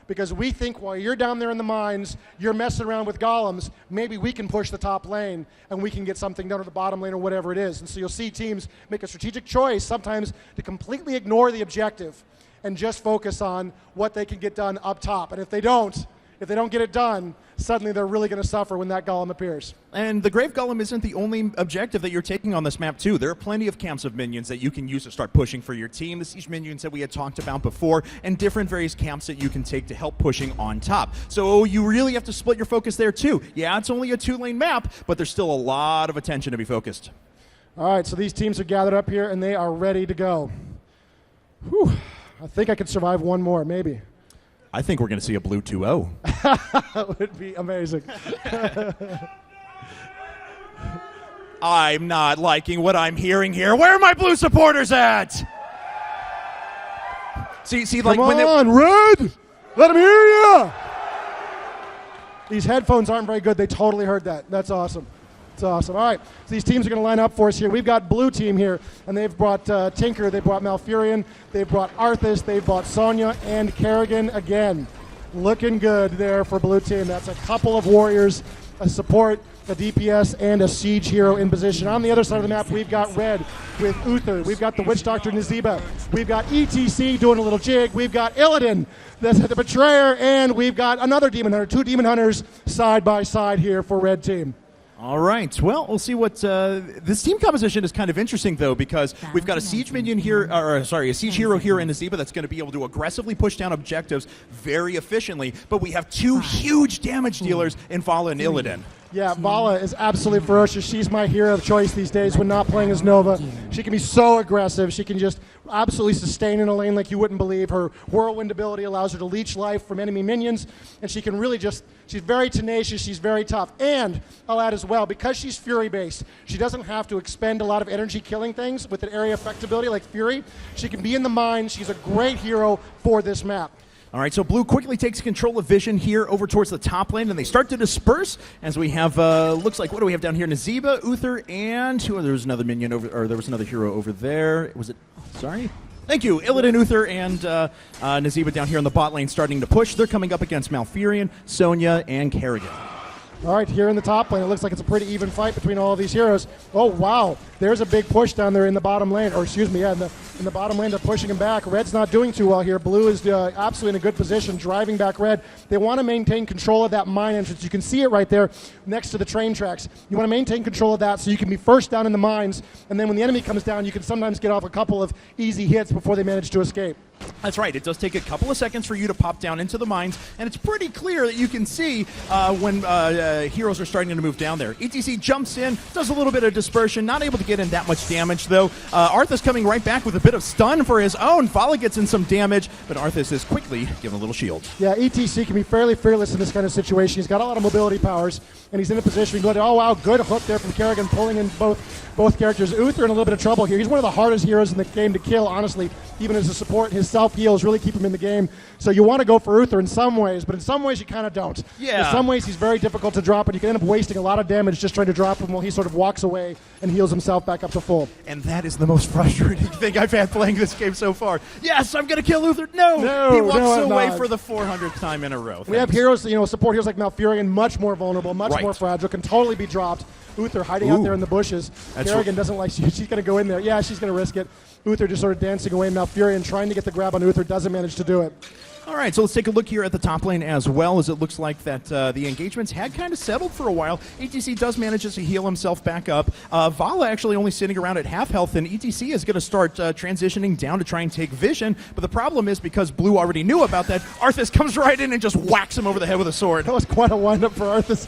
Because we think while you're down there in the mines, you're messing around with golems, maybe we can push the top lane and we can get something done to the bottom lane or whatever it is. And so you'll see teams make a strategic choice sometimes to completely ignore the objective and just focus on what they can get done up top. And if they don't get it done, suddenly they're really going to suffer when that golem appears. And the Grave Golem isn't the only objective that you're taking on this map, too. There are plenty of camps of minions that you can use to start pushing for your team, the siege minions that we had talked about before, and different various camps that you can take to help pushing on top. So you really have to split your focus there, too. Yeah, it's only a 2-lane map, but there's still a lot of attention to be focused. All right, so these teams are gathered up here, and they are ready to go. Whew. I think I could survive one more, maybe. I think we're going to see a blue 2-0. That would be amazing. I'm not liking what I'm hearing here. Where are my blue supporters at? See, like Come when on, Red! Let them hear you! These headphones aren't very good. They totally heard that. That's awesome. It's awesome. All right, so these teams are going to line up for us here. We've got blue team here, and they've brought Tinker, they've brought Malfurion, they've brought Arthas, they've brought Sonya, and Kerrigan again. Looking good there for blue team. That's a couple of warriors, a support, a DPS, and a siege hero in position. On the other side of the map, we've got red with Uther. We've got the Witch Doctor Nazeeba. We've got ETC doing a little jig. We've got Illidan, the Betrayer, and we've got another Demon Hunter. 2 Demon Hunters side by side here for red team. All right. Well, we'll see what this team composition is kind of interesting though, because we've got a siege minion here, a siege hero here in Nazeeba that's going to be able to aggressively push down objectives very efficiently. But we have 2 huge damage dealers in Vala and Illidan. Yeah, Vala is absolutely ferocious. She's my hero of choice these days when not playing as Nova. She can be so aggressive. She can just absolutely sustain in a lane like you wouldn't believe. Her whirlwind ability allows her to leech life from enemy minions, and she can really just, she's very tenacious, she's very tough. And I'll add as well, because she's Fury-based, she doesn't have to expend a lot of energy killing things with an area effect ability like Fury. She can be in the mine. She's a great hero for this map. All right, so blue quickly takes control of vision here over towards the top lane, and they start to disperse as we have, looks like, what do we have down here? Nazeeba, Uther, and there was another minion over, or there was another hero over there. Was it, sorry? Thank you. Illidan, Uther, and Nazeeba down here on the bot lane starting to push. They're coming up against Malfurion, Sonya, and Kerrigan. All right, here in the top lane, it looks like it's a pretty even fight between all of these heroes. Oh, wow. There's a big push down there in the bottom lane. Or, excuse me, yeah, in the bottom lane, they're pushing him back. Red's not doing too well here. Blue is absolutely in a good position, driving back Red. They want to maintain control of that mine entrance. You can see it right there next to the train tracks. You want to maintain control of that so you can be first down in the mines, and then when the enemy comes down, you can sometimes get off a couple of easy hits before they manage to escape. That's right. It does take a couple of seconds for you to pop down into the mines, and it's pretty clear that you can see when heroes are starting to move down there. ETC jumps in, does a little bit of dispersion, not able to get in that much damage, though. Arthas coming right back with a bit of stun for his own. Vala gets in some damage, but Arthas is quickly given a little shield. Yeah, ETC can be fairly fearless in this kind of situation. He's got a lot of mobility powers, and he's in a position to go, oh, wow, good hook there from Kerrigan, pulling in both characters. Uther in a little bit of trouble here. He's one of the hardest heroes in the game to kill, honestly, even as a support. His self-heals really keep him in the game. So you want to go for Uther in some ways, but in some ways you kind of don't. Yeah. In some ways he's very difficult to drop, and you can end up wasting a lot of damage just trying to drop him while he sort of walks away and heals himself back up to full. And that is the most frustrating thing I've had playing this game so far. Yes, I'm going to kill Uther. No, he walks away for the 400th time in a row. We have heroes, support heroes like Malfurion, much more vulnerable, much more fragile, can totally be dropped. Uther hiding out there in the bushes. Kerrigan doesn't like she's going to go in there. Yeah, she's going to risk it. Uther just sort of dancing away. Malfurion trying to get the grab on Uther, doesn't manage to do it. All right, so let's take a look here at the top lane as well, as it looks like that the engagements had kind of settled for a while. ETC does manage to heal himself back up. Vala actually only sitting around at half health, and ETC is going to start transitioning down to try and take vision. But the problem is, because Blue already knew about that, Arthas comes right in and just whacks him over the head with a sword. That was quite a wind-up for Arthas.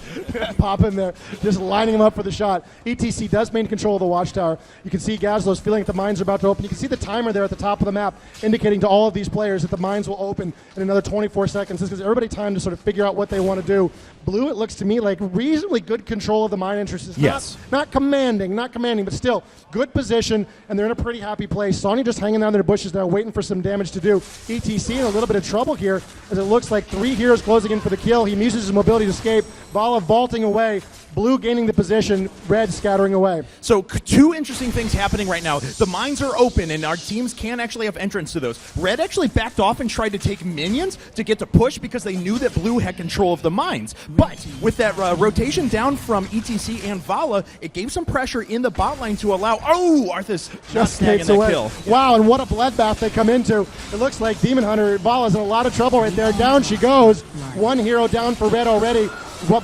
Pop in there, just lining him up for the shot. ETC does maintain control of the watchtower. You can see Gazlo's feeling like the mines are about to open. You can see the timer there at the top of the map indicating to all of these players that the mines will open in another 24 seconds. This gives everybody time to sort of figure out what they want to do. Blue, it looks to me like reasonably good control of the mine entrances. Yes. Not commanding, but still good position, and they're in a pretty happy place. Sonya just hanging down in their bushes now, waiting for some damage to do. ETC in a little bit of trouble here, as it looks like 3 heroes closing in for the kill. He uses his mobility to escape. Vala vaulting away. Blue gaining the position, Red scattering away. So 2 interesting things happening right now. The mines are open, and our teams can actually have entrance to those. Red actually backed off and tried to take minions to get to push because they knew that Blue had control of the mines. But with that rotation down from ETC and Vala, it gave some pressure in the bot lane to allow... Oh, Arthas just snagging that kill. Wow, and what a bloodbath they come into. It looks like Demon Hunter Vala's in a lot of trouble right there. Down she goes. 1 hero down for Red already.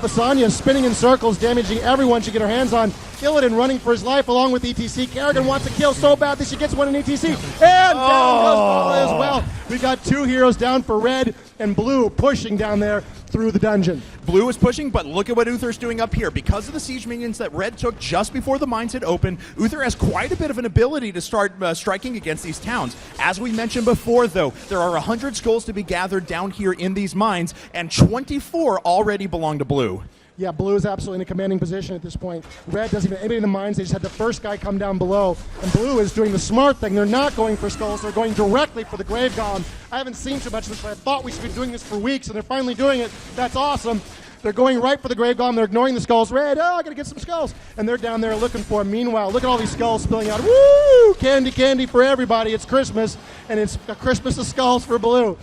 Sonya spinning in circles, damaging everyone she get her hands on. Illidan running for his life along with ETC. Kerrigan wants to kill so bad that she gets one in ETC. And down goes Vala as well. We got 2 heroes down for Red, and Blue pushing down there through the dungeon. Blue is pushing, but look at what Uther's doing up here. Because of the siege minions that Red took just before the mines had opened, Uther has quite a bit of an ability to start striking against these towns. As we mentioned before, though, there are 100 skulls to be gathered down here in these mines, and 24 already belong to Blue. Yeah, Blue is absolutely in a commanding position at this point. Red doesn't even anybody in the mines. They just had the first guy come down below. And Blue is doing the smart thing. They're not going for skulls. They're going directly for the Grave Golem. I haven't seen too much of this, but I thought we should be doing this for weeks, and they're finally doing it. That's awesome. They're going right for the Grave Golem. They're ignoring the skulls. Red, I got to get some skulls. And they're down there looking for them. Meanwhile, look at all these skulls spilling out. Woo! Candy for everybody. It's Christmas, and it's a Christmas of skulls for Blue.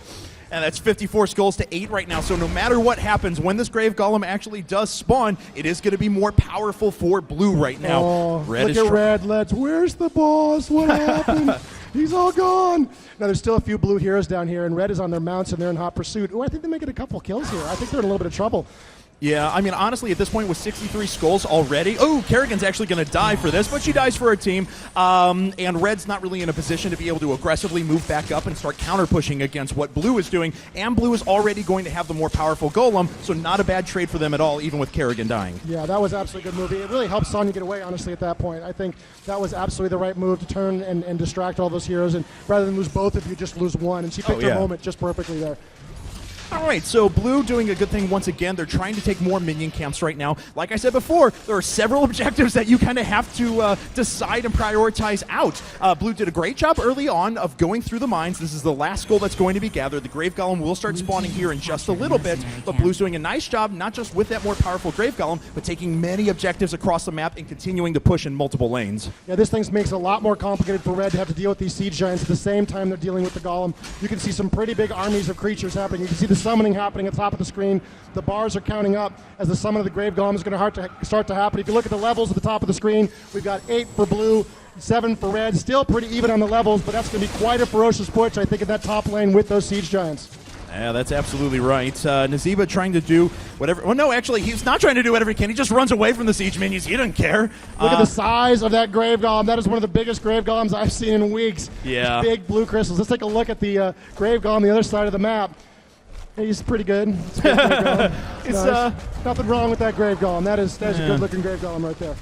And that's 54 skulls to 8 right now. So no matter what happens, when this Grave Golem actually does spawn, it is going to be more powerful for Blue right now. Oh, look at Red. Where's the boss? What happened? He's all gone. Now, there's still a few Blue heroes down here, and Red is on their mounts, and they're in hot pursuit. Oh, I think they're making a couple kills here. I think they're in a little bit of trouble. Yeah, I mean, honestly, at this point with 63 skulls already, oh, Kerrigan's actually going to die for this, but she dies for her team. And Red's not really in a position to be able to aggressively move back up and start counter-pushing against what Blue is doing. And Blue is already going to have the more powerful golem, so not a bad trade for them at all, even with Kerrigan dying. Yeah, that was absolutely a good move. It really helped Sonya get away, honestly, at that point. I think that was absolutely the right move to turn and distract all those heroes, and rather than lose both, if you just lose one. And she picked her moment just perfectly there. All right, so Blue doing a good thing once again. They're trying to take more minion camps right now. Like I said before, there are several objectives that you kind of have to decide and prioritize out. Blue did a great job early on of going through the mines. This is the last skull that's going to be gathered. The Grave Golem will start spawning here in just a little bit, but Blue's doing a nice job, not just with that more powerful Grave Golem, but taking many objectives across the map and continuing to push in multiple lanes. Yeah, this thing makes it a lot more complicated for Red to have to deal with these siege giants at the same time they're dealing with the Golem. You can see some pretty big armies of creatures happening. You can see the summoning happening at the top of the screen. The bars are counting up as the summon of the Grave Golem is going to start to happen. If you look at the levels at the top of the screen, we've got 8 for blue, 7 for red. Still pretty even on the levels, but that's going to be quite a ferocious push, I think, in that top lane with those Siege Giants. Yeah, that's absolutely right. Nazeeba trying to do whatever. Well, no, actually, he's not trying to do whatever he can. He just runs away from the Siege minions. He doesn't care. Look at the size of that Grave Golem. That is one of the biggest Grave Golems I've seen in weeks. Yeah. Big blue crystals. Let's take a look at the Grave Golem on the other side of the map. He's pretty good. It's a good Grave Golem. It's nothing wrong with that Grave Golem. That is a good-looking Grave Golem right there.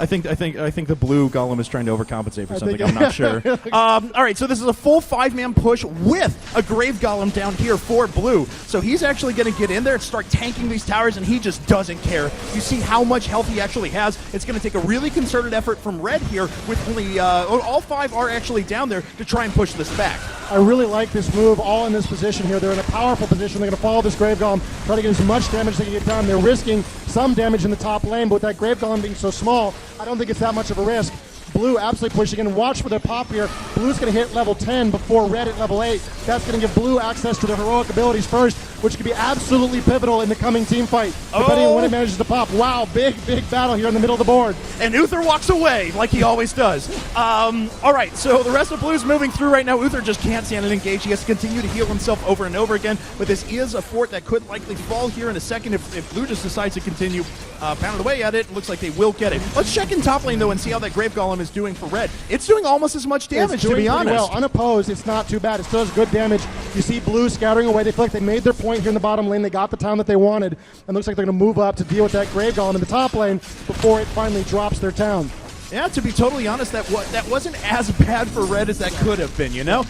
I think the blue golem is trying to overcompensate for something. I'm not sure. All right, so this is a full 5-man push with a grave golem down here for blue. So he's actually going to get in there and start tanking these towers, and he just doesn't care. You see how much health he actually has. It's going to take a really concerted effort from red here with only all 5 are actually down there to try and push this back. I really like this move, all in this position here. They're in a powerful position. They're going to follow this Grave Golem, try to get as much damage as they can get done. They're risking some damage in the top lane, but with that Grave Golem being so small, I don't think it's that much of a risk. Blue absolutely pushing in. Watch for their pop here. Blue's going to hit level 10 before red at level 8. That's going to give blue access to their heroic abilities first, which could be absolutely pivotal in the coming team fight, depending on when it manages to pop. Wow, big battle here in the middle of the board. And Uther walks away like he always does. All right, so the rest of Blue's moving through right now. Uther just can't stand and engage. He has to continue to heal himself over and over again, but this is a fort that could likely fall here in a second if Blue just decides to continue pounding away at it. It looks like they will get it. Let's check in top lane, though, and see how that Grave Golem is doing for red. It's doing almost as much damage, to be honest. Well, unopposed, it's not too bad. It still has good damage. You see Blue scattering away. They feel like they made their point here in the bottom lane. They got the town that they wanted, and looks like they're going to move up to deal with that Grave Golem in the top lane before it finally drops their town. Yeah, to be totally honest, that wasn't as bad for red as that could have been, you know?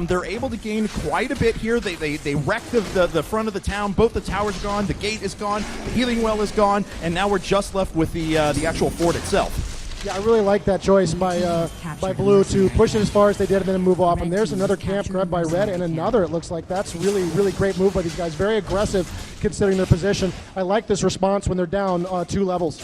They're able to gain quite a bit here. They wreck the front of the town. Both the towers are gone, the gate is gone, the healing well is gone, and now we're just left with the actual fort itself. Yeah, I really like that choice by Blue to push it as far as they did and then move off. And there's another camp grabbed by red and another, it looks like. That's really great move by these guys. Very aggressive considering their position. I like this response when they're down 2 levels.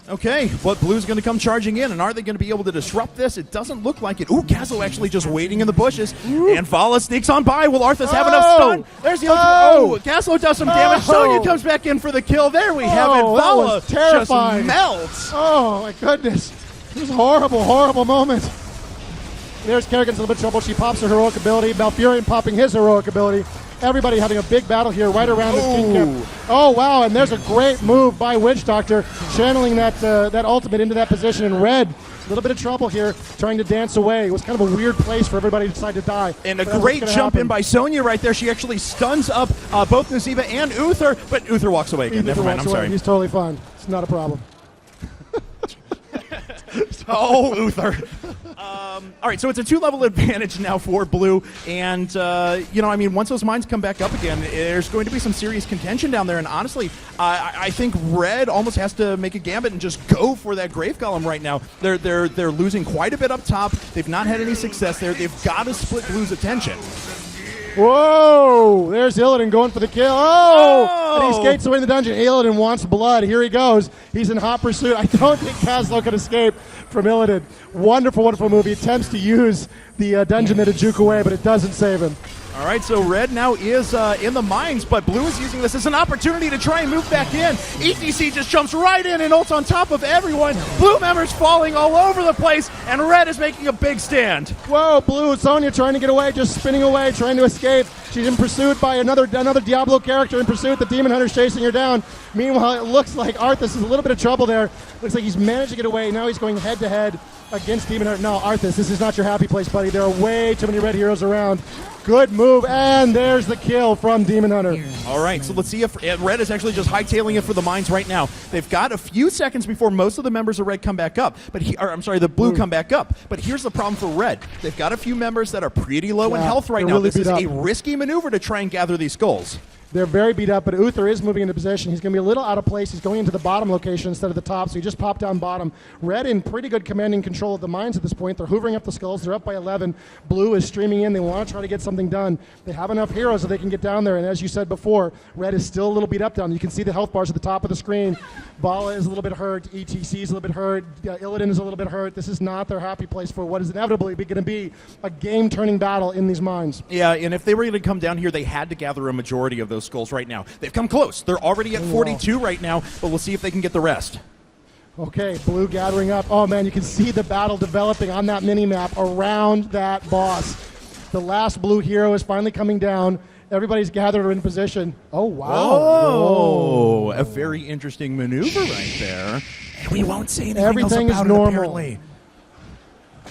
Okay, but Blue's going to come charging in, and are they going to be able to disrupt this? It doesn't look like it. Ooh, Kazo actually just waiting in the bushes, and Vala sneaks on by. Will Arthas have enough stun? There's the ultimate. Kazo does some damage. Sonya comes back in for the kill. There we have it. Vala just melts. Oh, my goodness. This is a horrible moment. There's Kerrigan's in a little bit of trouble. She pops her heroic ability. Malfurion popping his heroic ability. Everybody having a big battle here right around this king camp. Oh, wow, and there's a great move by Witch Doctor, channeling that ultimate into that position in red. A little bit of trouble here, trying to dance away. It was kind of a weird place for everybody to decide to die. And a great jump in by Sonya right there. She actually stuns up both Nazeeba and Uther, but Uther walks away again. Never mind, I'm sorry. He's totally fine. It's not a problem. Oh, Uther. All right, so it's a 2-level advantage now for Blue, and once those mines come back up again, there's going to be some serious contention down there. And honestly, I think Red almost has to make a gambit and just go for that Grave Golem right now. They're losing quite a bit up top. They've not had any success there. They've got to split Blue's attention. Whoa! There's Illidan going for the kill. Oh! And he skates away in the dungeon. Illidan wants blood. Here he goes. He's in hot pursuit. I don't think Kazlo can escape from Illidan. Wonderful move. He attempts to use the dungeon that had juke away, but it doesn't save him. All right, so Red now is in the mines, but Blue is using this as an opportunity to try and move back in. ETC just jumps right in and ults on top of everyone. Blue members falling all over the place, and Red is making a big stand. Whoa, Blue, Sonya trying to get away, just spinning away, trying to escape. She's in pursuit by another Diablo character in pursuit. The Demon Hunter's chasing her down. Meanwhile, it looks like Arthas is a little bit of trouble there. Looks like he's managed to get away. Now he's going head-to-head against Demon Hunter. No, Arthas, this is not your happy place, buddy. There are way too many red heroes around. Good move, and there's the kill from Demon Hunter. All right, so let's see if Red is actually just hightailing it for the mines right now. They've got a few seconds before most of the members of Red come back up, the Blue come back up. But here's the problem for Red. They've got a few members that are pretty low in health right now. This is a risky maneuver to try and gather these skulls. They're very beat up, but Uther is moving into position. He's going to be a little out of place. He's going into the bottom location instead of the top, so he just popped down bottom. Red in pretty good commanding control of the mines at this point. They're hoovering up the skulls. They're up by 11. Blue is streaming in. They want to try to get something done. They have enough heroes that they can get down there, and as you said before, Red is still a little beat up down. You can see the health bars at the top of the screen. Bala is a little bit hurt. ETC is a little bit hurt. Illidan is a little bit hurt. This is not their happy place for what is inevitably going to be a game-turning battle in these mines. Yeah, and if they were going to come down here, they had to gather a majority of those skulls right now. They've come close. They're already at 42 right now, but we'll see if they can get the rest. Okay, Blue gathering up. Oh, man, you can see the battle developing on that mini-map around that boss. The last Blue hero is finally coming down. Everybody's gathered in position. Oh, wow. Oh, a very interesting maneuver right there. And we won't say anything Everything else about is normal. it, apparently.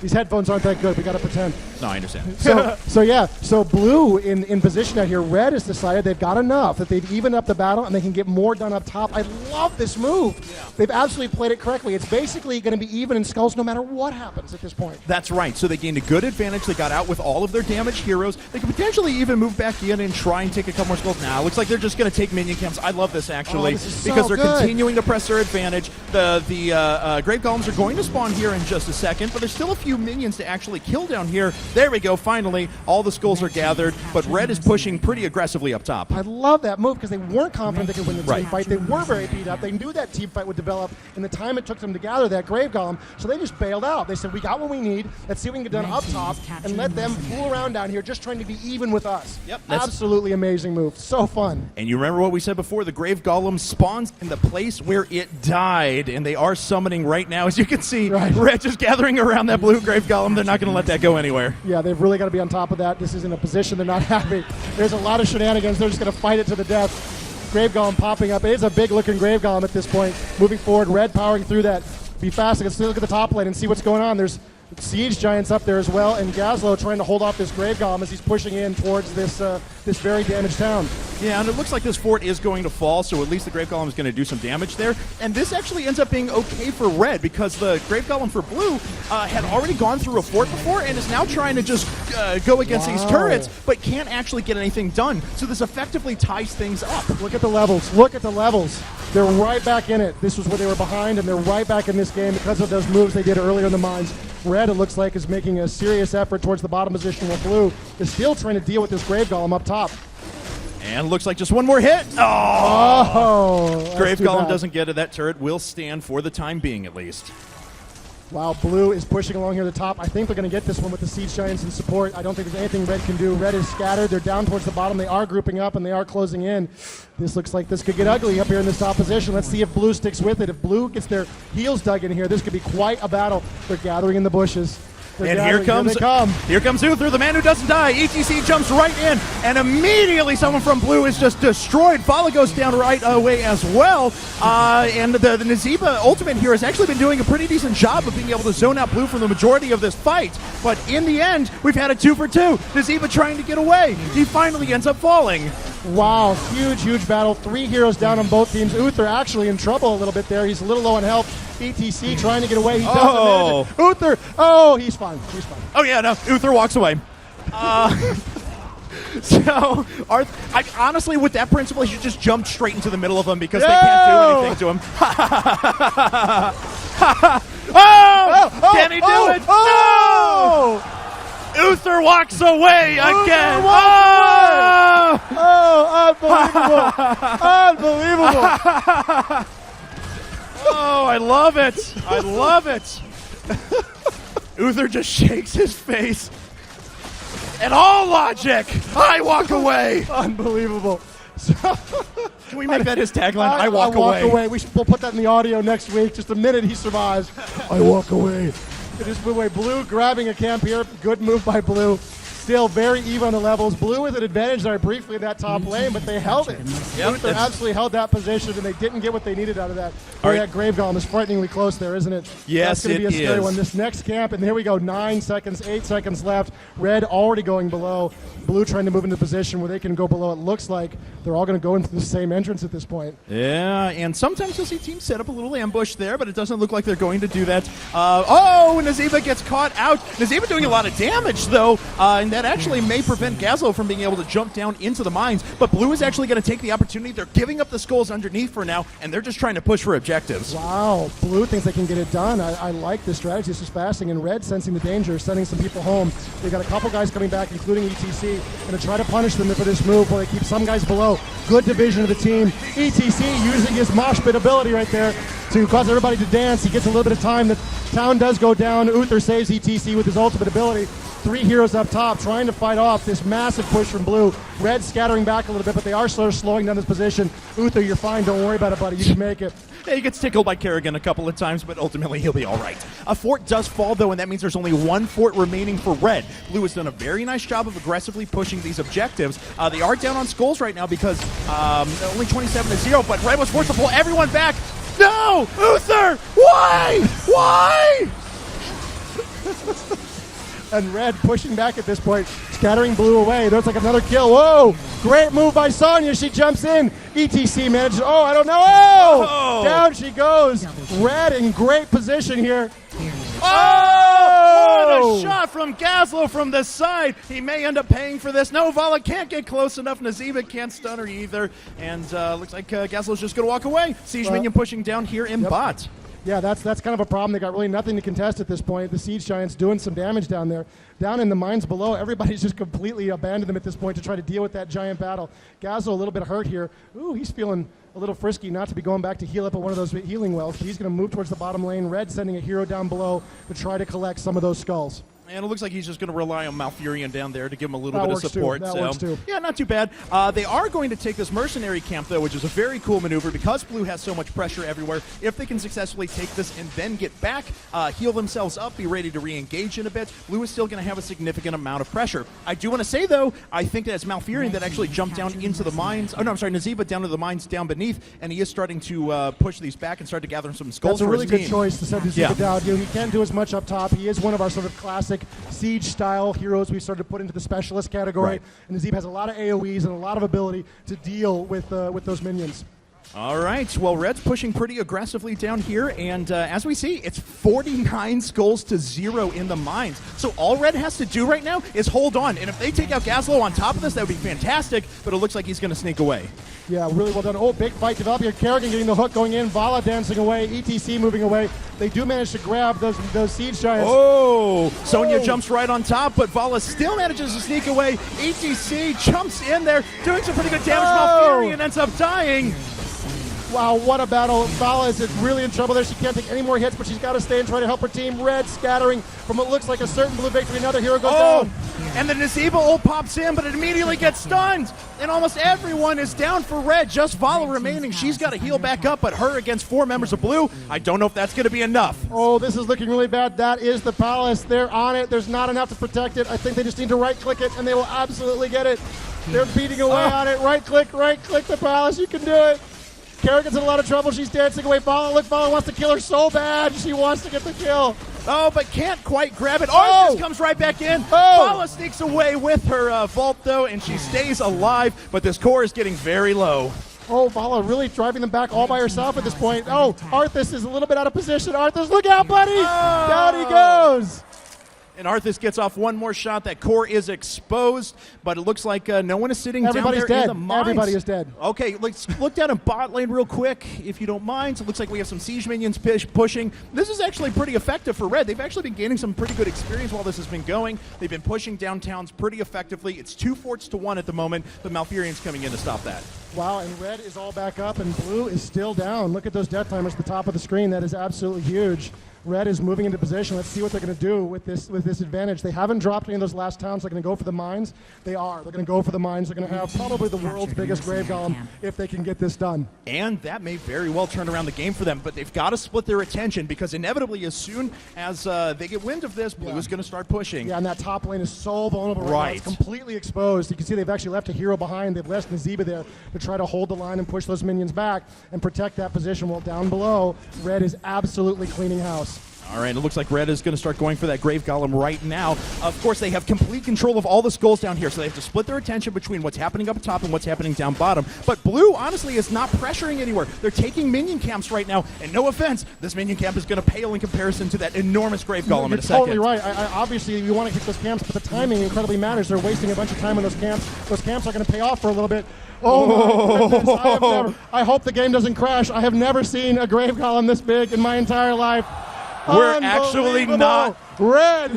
These headphones aren't that good. We got to pretend. No, I understand. So Blue in position out here. Red has decided they've got enough, that they've evened up the battle, and they can get more done up top. I love this move. Yeah. They've absolutely played it correctly. It's basically going to be even in skulls no matter what happens at this point. That's right. So they gained a good advantage. They got out with all of their damaged heroes. They could potentially even move back in and try and take a couple more skulls. Now, looks like they're just going to take minion camps. I love this, actually, this is so because they're good. continuing to press their advantage. The Grave Golems are going to spawn here in just a second, but there's still a few minions to actually kill down here. There we go. Finally, all the skulls are gathered, but Red is pushing pretty aggressively up top. I love that move because they weren't confident they could win the team fight. They were very beat up. They knew that team fight would develop in the time it took them to gather that Grave Golem, so they just bailed out. They said, we got what we need. Let's see what we can get done up top and let them fool around down here just trying to be even with us. Yep, absolutely amazing move. So fun. And you remember what we said before, the Grave Golem spawns in the place where it died, and they are summoning right now. As you can see, Red just gathering around that blue Grave Golem. They're not going to let that go anywhere. Yeah, they've really got to be on top of that. This isn't a position. They're not happy. There's a lot of shenanigans. They're just going to fight it to the death. Grave Golem popping up. It is a big-looking Grave Golem at this point. Moving forward, Red powering through that. Be fast. Let's look at the top lane and see what's going on. There's Siege Giants up there as well, and Gazlo trying to hold off this Grave Golem as he's pushing in towards this this very damaged town. Yeah, and it looks like this fort is going to fall, so at least the Grave Golem is going to do some damage there. And this actually ends up being okay for Red, because the Grave Golem for Blue had already gone through a fort before and is now trying to just go against these turrets, but can't actually get anything done. So this effectively ties things up. Look at the levels. Look at the levels. They're right back in it. This was where they were behind, and they're right back in this game because of those moves they did earlier in the mines. Red, it looks like, is making a serious effort towards the bottom position, while Blue is still trying to deal with this Grave Golem up top. And looks like just one more hit. Grave Golem doesn't get it. That turret will stand for the time being, at least. Wow, Blue is pushing along here at the top. I think they're going to get this one with the Siege Giants in support. I don't think there's anything Red can do. Red is scattered. They're down towards the bottom. They are grouping up, and they are closing in. This looks like this could get ugly up here in this top position. Let's see if Blue sticks with it. If Blue gets their heels dug in here, this could be quite a battle. They're gathering in the bushes. And here comes Uther, the man who doesn't die. ETC jumps right in, and immediately someone from Blue is just destroyed. Fala goes down right away as well. And the Nazeeba ultimate here has actually been doing a pretty decent job of being able to zone out Blue for the majority of this fight. But in the end, we've had a 2-for-2. Nazeeba trying to get away. He finally ends up falling. Wow, huge battle. 3 heroes down on both teams. Uther actually in trouble a little bit there. He's a little low on health. ETC trying to get away. He doesn't manage it. Uther, he's fine. He's fine. Oh, yeah, no, Uther walks away. So, honestly, with that principle, he should just jump straight into the middle of them because they can't do anything to him. Can he do it? No! Uther walks away again. Unbelievable. Oh, I love it. I love it. Uther just shakes his face. And all logic, I walk away. Unbelievable. Can we make that his tagline? I walk away. We'll put that in the audio next week. Just a minute he survives. I walk away. It is Blue grabbing a camp here. Good move by Blue. Still very even on the levels. Blue with an advantage there briefly in that top lane, but they held it. Yep, they absolutely held that position, and they didn't get what they needed out of that. That Grave Golem is frighteningly close there, isn't it? Yes, That's going to be a scary one. This next camp, and here we go. 9 seconds, 8 seconds left. Red already going below. Blue trying to move into position where they can go below. It looks like they're all going to go into the same entrance at this point. Yeah, and sometimes you'll see teams set up a little ambush there, but it doesn't look like they're going to do that. Nazeeba gets caught out. Nazeeba doing a lot of damage, though, and that actually may prevent Gazlo from being able to jump down into the mines, but Blue is actually going to take the opportunity. They're giving up the skulls underneath for now, and they're just trying to push for objectives. Wow, Blue thinks they can get it done. I like this strategy. This is fasting, and Red sensing the danger, sending some people home. They've got a couple guys coming back, including ETC, going to try to punish them for this move while they keep some guys below. Good division of the team. ETC using his mosh pit ability right there to cause everybody to dance. He gets a little bit of time. The town does go down. Uther saves ETC with his ultimate ability. 3 heroes up top trying to fight off this massive push from Blue. Red scattering back a little bit, but they are sort of slowing down this position. Uther, you're fine. Don't worry about it, buddy. You can make it. Yeah, he gets tickled by Kerrigan a couple of times, but ultimately he'll be all right. A fort does fall, though, and that means there's only 1 fort remaining for Red. Blue has done a very nice job of aggressively pushing these objectives. They are down on skulls right now because only 27-0, but Red was forced to pull everyone back. No! Uther! Why? Why? And Red pushing back at this point, scattering Blue away. There's like another kill. Whoa! Great move by Sonya. She jumps in. ETC manages. Oh, I don't know. Oh! Down she goes. Red in great position here. Oh! What a shot from Gazlo from the side. He may end up paying for this. No, Vala can't get close enough. Naziba can't stun her either. And looks like Gazlo's just going to walk away. Siege Minion pushing down here in bot. Yeah, that's kind of a problem. They got really nothing to contest at this point. The Siege Giants doing some damage down there. Down in the mines below, everybody's just completely abandoned them at this point to try to deal with that giant battle. Gazlo a little bit hurt here. Ooh, he's feeling a little frisky not to be going back to heal up at one of those healing wells, but he's going to move towards the bottom lane. Red sending a hero down below to try to collect some of those skulls. And it looks like he's just going to rely on Malfurion down there to give him a little bit of support. That works too. Yeah, not too bad. They are going to take this mercenary camp, though, which is a very cool maneuver because Blue has so much pressure everywhere. If they can successfully take this and then get back, heal themselves up, be ready to re-engage in a bit, Blue is still going to have a significant amount of pressure. I do want to say, though, I think that it's Malfurion that actually jumped down into the mines. Oh, no, I'm sorry, Naziba down to the mines down beneath, and he is starting to push these back and start to gather some skulls. That's a really for his good team. choice to send Naziba down. You know, he can't do as much up top. He is one of our sort of classic Siege-style heroes we've started to put into the specialist category. Right. And Nazib has a lot of AoEs and a lot of ability to deal with those minions. All right, well, Red's pushing pretty aggressively down here, and as we see, it's 49 skulls to 0 in the mines. So all Red has to do right now is hold on, and if they take out Gazlo on top of this, that would be fantastic, but it looks like he's going to sneak away. Yeah, really well done. Oh, big fight developing here. Kerrigan getting the hook going in, Vala dancing away, ETC moving away. They do manage to grab those Siege Giants. Oh, Sonya jumps right on top, but Vala still manages to sneak away. ETC jumps in there, doing some pretty good damage. Malfurion ends up dying. Wow, what a battle. Vala is really in trouble there. She can't take any more hits, but she's got to stay and try to help her team. Red scattering from what looks like a certain Blue victory. Another hero goes down. And the Naziba ult pops in, but it immediately gets stunned. And almost everyone is down for Red. Just Vala remaining. She's got to heal back up, but her against 4 members of Blue, I don't know if that's going to be enough. Oh, this is looking really bad. That is the palace. They're on it. There's not enough to protect it. I think they just need to right-click it, and they will absolutely get it. They're beating away on it. Right-click the palace. You can do it. Kerrigan's in a lot of trouble. She's dancing away. Vala wants to kill her so bad. She wants to get the kill. Oh, but can't quite grab it. Arthas comes right back in. Vala sneaks away with her vault, though, and she stays alive, but this core is getting very low. Oh, Vala really driving them back all by herself at this point. Oh, Arthas is a little bit out of position. Arthas, look out, buddy! Down he goes! And Arthas gets off one more shot. That core is exposed, but it looks like no one is sitting Everybody's down there dead. in the mines. Everybody is dead. Okay, let's look down in bot lane real quick, if you don't mind. So it looks like we have some Siege Minions pushing. This is actually pretty effective for Red. They've actually been gaining some pretty good experience while this has been going. They've been pushing downtowns pretty effectively. It's 2 forts to 1 at the moment, but Malfurion's coming in to stop that. Wow, and Red is all back up, and Blue is still down. Look at those death timers at the top of the screen. That is absolutely huge. Red is moving into position. Let's see what they're going to do with this advantage. They haven't dropped any of those last towns. They're going to go for the mines. They are. They're going to go for the mines. They're going to have probably the world's biggest grave golem if they can get this done. And that may very well turn around the game for them, but they've got to split their attention because inevitably as soon as they get wind of this, Blue is going to start pushing. Yeah, and that top lane is so vulnerable right now. It's completely exposed. You can see they've actually left a hero behind. They've left Naziba there to try to hold the line and push those minions back and protect that position. While down below, Red is absolutely cleaning house. All right, it looks like Red is going to start going for that Grave Golem right now. Of course, they have complete control of all the skulls down here, so they have to split their attention between what's happening up top and what's happening down bottom. But Blue, honestly, is not pressuring anywhere. They're taking minion camps right now, and no offense, this minion camp is going to pale in comparison to that enormous Grave Golem in a second. You're totally right. Obviously, you want to kick those camps, but the timing incredibly matters. They're wasting a bunch of time on those camps. Those camps are going to pay off for a little bit. Oh, my goodness. I hope the game doesn't crash. I have never seen a Grave Golem this big in my entire life. We're actually not Red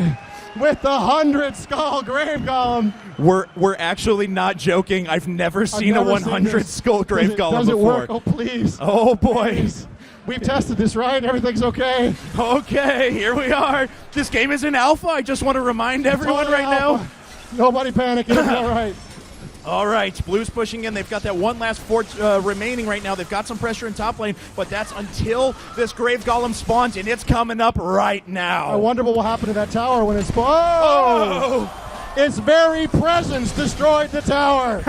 with the 100 skull Grave Golem. We're actually not joking. I've never seen a 100 skull Grave Golem does it before. Work? Oh, please. Oh, boy. Please. We've tested this, right? Everything's okay. Okay, here we are. This game is in alpha. I just want to remind everyone right now. Nobody panic. It'll be all right. All right, Blue's pushing in. They've got that one last fort remaining right now. They've got some pressure in top lane, but that's until this Grave Golem spawns, and it's coming up right now. I wonder what will happen to that tower when it spawns. Oh! Its very presence destroyed the tower.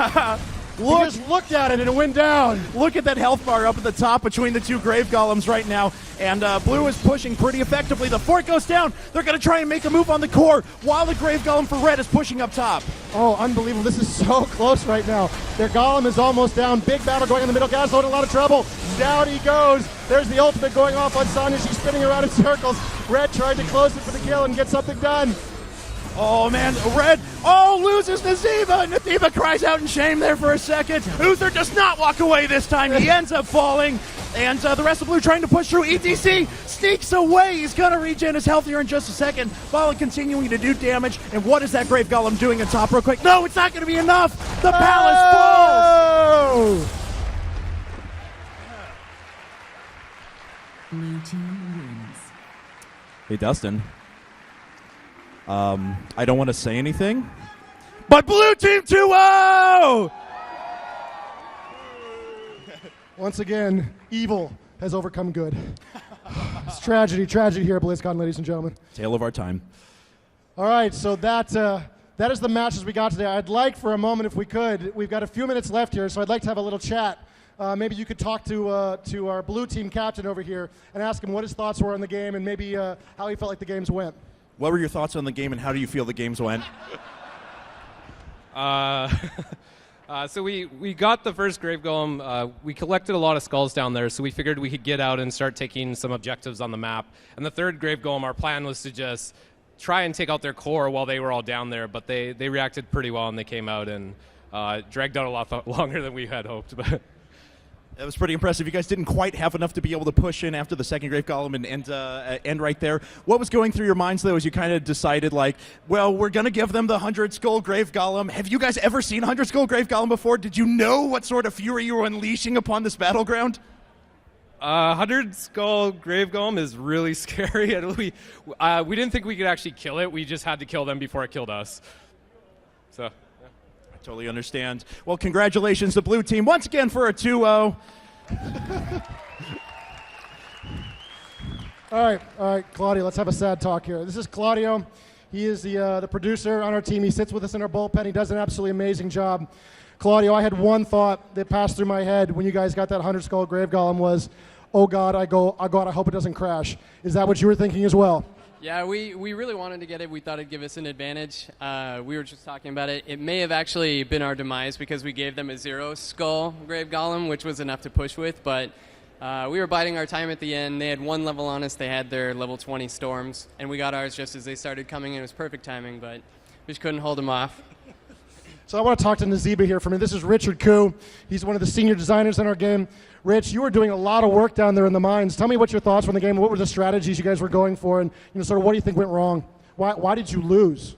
Look, just looked at it and it went down. Look at that health bar up at the top between the two Grave Golems right now. And Blue is pushing pretty effectively. The fort goes down. They're going to try and make a move on the core while the Grave Golem for Red is pushing up top. Oh, unbelievable. This is so close right now. Their Golem is almost down. Big battle going in the middle. Gazlowe in a lot of trouble. Down he goes. There's the ultimate going off on Sonya. She's spinning around in circles. Red tried to close it for the kill and get something done. Oh, man, Red, loses Nazeeba. Nazeeba cries out in shame there for a second. Uther does not walk away this time. He ends up falling. And the rest of Blue trying to push through. ETC sneaks away. He's going to regen his health here in just a second. Volley continuing to do damage. And what is that Grave Golem doing on top real quick? No, it's not going to be enough. The palace falls. Blue team wins. Hey, Dustin. I don't want to say anything, but Blue Team 2-0! Once again, evil has overcome good. It's tragedy here at BlizzCon, ladies and gentlemen. Tale of our time. All right, so that is the matches we got today. I'd like for a moment, if we could, we've got a few minutes left here, so I'd like to have a little chat. Maybe you could talk to our Blue Team captain over here and ask him what his thoughts were on the game and maybe how he felt like the games went. What were your thoughts on the game, and how do you feel the games went? So we got the first Grave Golem. We collected a lot of skulls down there, so we figured we could get out and start taking some objectives on the map. And the third Grave Golem, our plan was to just try and take out their core while they were all down there, but they reacted pretty well, and they came out and dragged out a lot longer than we had hoped. But that was pretty impressive. You guys didn't quite have enough to be able to push in after the second Grave Golem and end right there. What was going through your minds, though, as you kind of decided, like, well, we're going to give them the 100-skull Grave Golem. Have you guys ever seen 100-skull Grave Golem before? Did you know what sort of fury you were unleashing upon this battleground? 100-skull Grave Golem is really scary. We didn't think we could actually kill it. We just had to kill them before it killed us. So... Totally understand. Well, congratulations to Blue Team once again for a 2-0. All right, Claudio, let's have a sad talk here. This is Claudio. He is the producer on our team. He sits with us in our bullpen. He does an absolutely amazing job. Claudio, I had one thought that passed through my head when you guys got that 100-skull Grave Golem was, oh God, I hope it doesn't crash. Is that what you were thinking as well? Yeah, we really wanted to get it. We thought it'd give us an advantage. We were just talking about it. It may have actually been our demise because we gave them a 0-skull Grave Golem, which was enough to push with, but we were biding our time at the end. They had one level on us. They had their level 20 storms, and we got ours just as they started coming in. It was perfect timing, but we just couldn't hold them off. So I want to talk to Nazeeba here for me. This is Richard Koo. He's one of the senior designers in our game. Rich, you were doing a lot of work down there in the mines. Tell me what your thoughts were on the game. What were the strategies you guys were going for, and sort of what do you think went wrong? Why did you lose?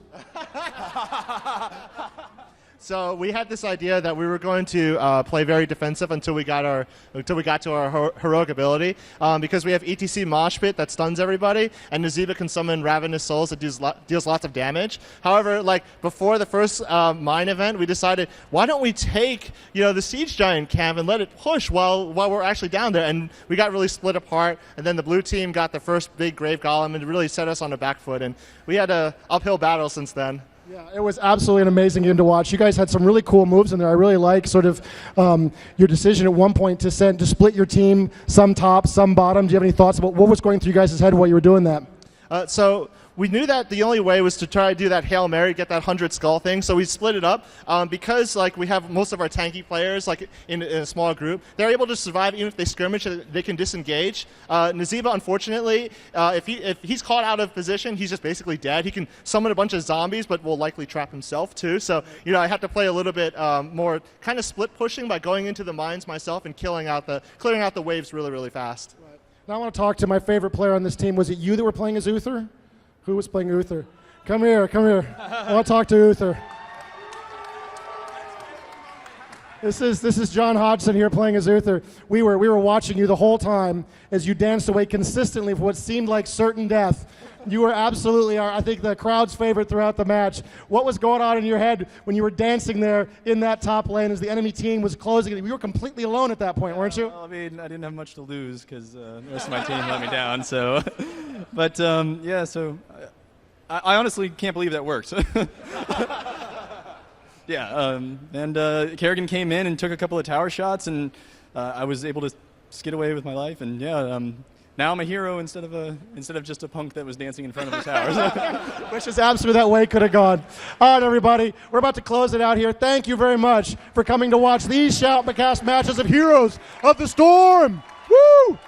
So we had this idea that we were going to play very defensive until we got to our heroic ability, because we have ETC Mosh Pit that stuns everybody, and Nazeeba can summon Ravenous Souls that deals lots of damage. However, like before the first mine event, we decided why don't we take the Siege Giant camp and let it push while we're actually down there, and we got really split apart. And then the blue team got the first big Grave Golem and it really set us on the back foot, and we had an uphill battle since then. Yeah, it was absolutely an amazing game to watch. You guys had some really cool moves in there. I really like sort of your decision at one point to split your team, some top, some bottom. Do you have any thoughts about what was going through you guys' head while you were doing that? So we knew that the only way was to try to do that Hail Mary, get that 100 skull thing. So we split it up because like we have most of our tanky players like in a small group. They're able to survive even if they skirmish. They can disengage. Nazeeba, unfortunately, if he's caught out of position, he's just basically dead. He can summon a bunch of zombies, but will likely trap himself too. So I have to play a little bit more kind of split pushing by going into the mines myself and clearing out the waves really, really fast. Right. Now I want to talk to my favorite player on this team. Was it you that were playing as Uther? Who was playing Uther? Come here. I want to talk to Uther. This is John Hodgson here playing as Uther. We were watching you the whole time as you danced away consistently for what seemed like certain death. You were absolutely, I think, the crowd's favorite throughout the match. What was going on in your head when you were dancing there in that top lane as the enemy team was closing? You were completely alone at that point, weren't you? Well, I mean, I didn't have much to lose because the rest of my team let me down. So, but yeah, so I honestly can't believe that worked. Yeah, and Kerrigan came in and took a couple of tower shots, and I was able to skid away with my life. And yeah, now I'm a hero instead of just a punk that was dancing in front of the towers. Which is absolutely that way could have gone. All right, everybody, we're about to close it out here. Thank you very much for coming to watch these Shoutcast matches of Heroes of the Storm. Woo!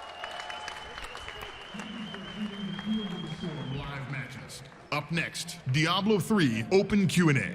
Live matches. Up next, Diablo 3 Open Q&A.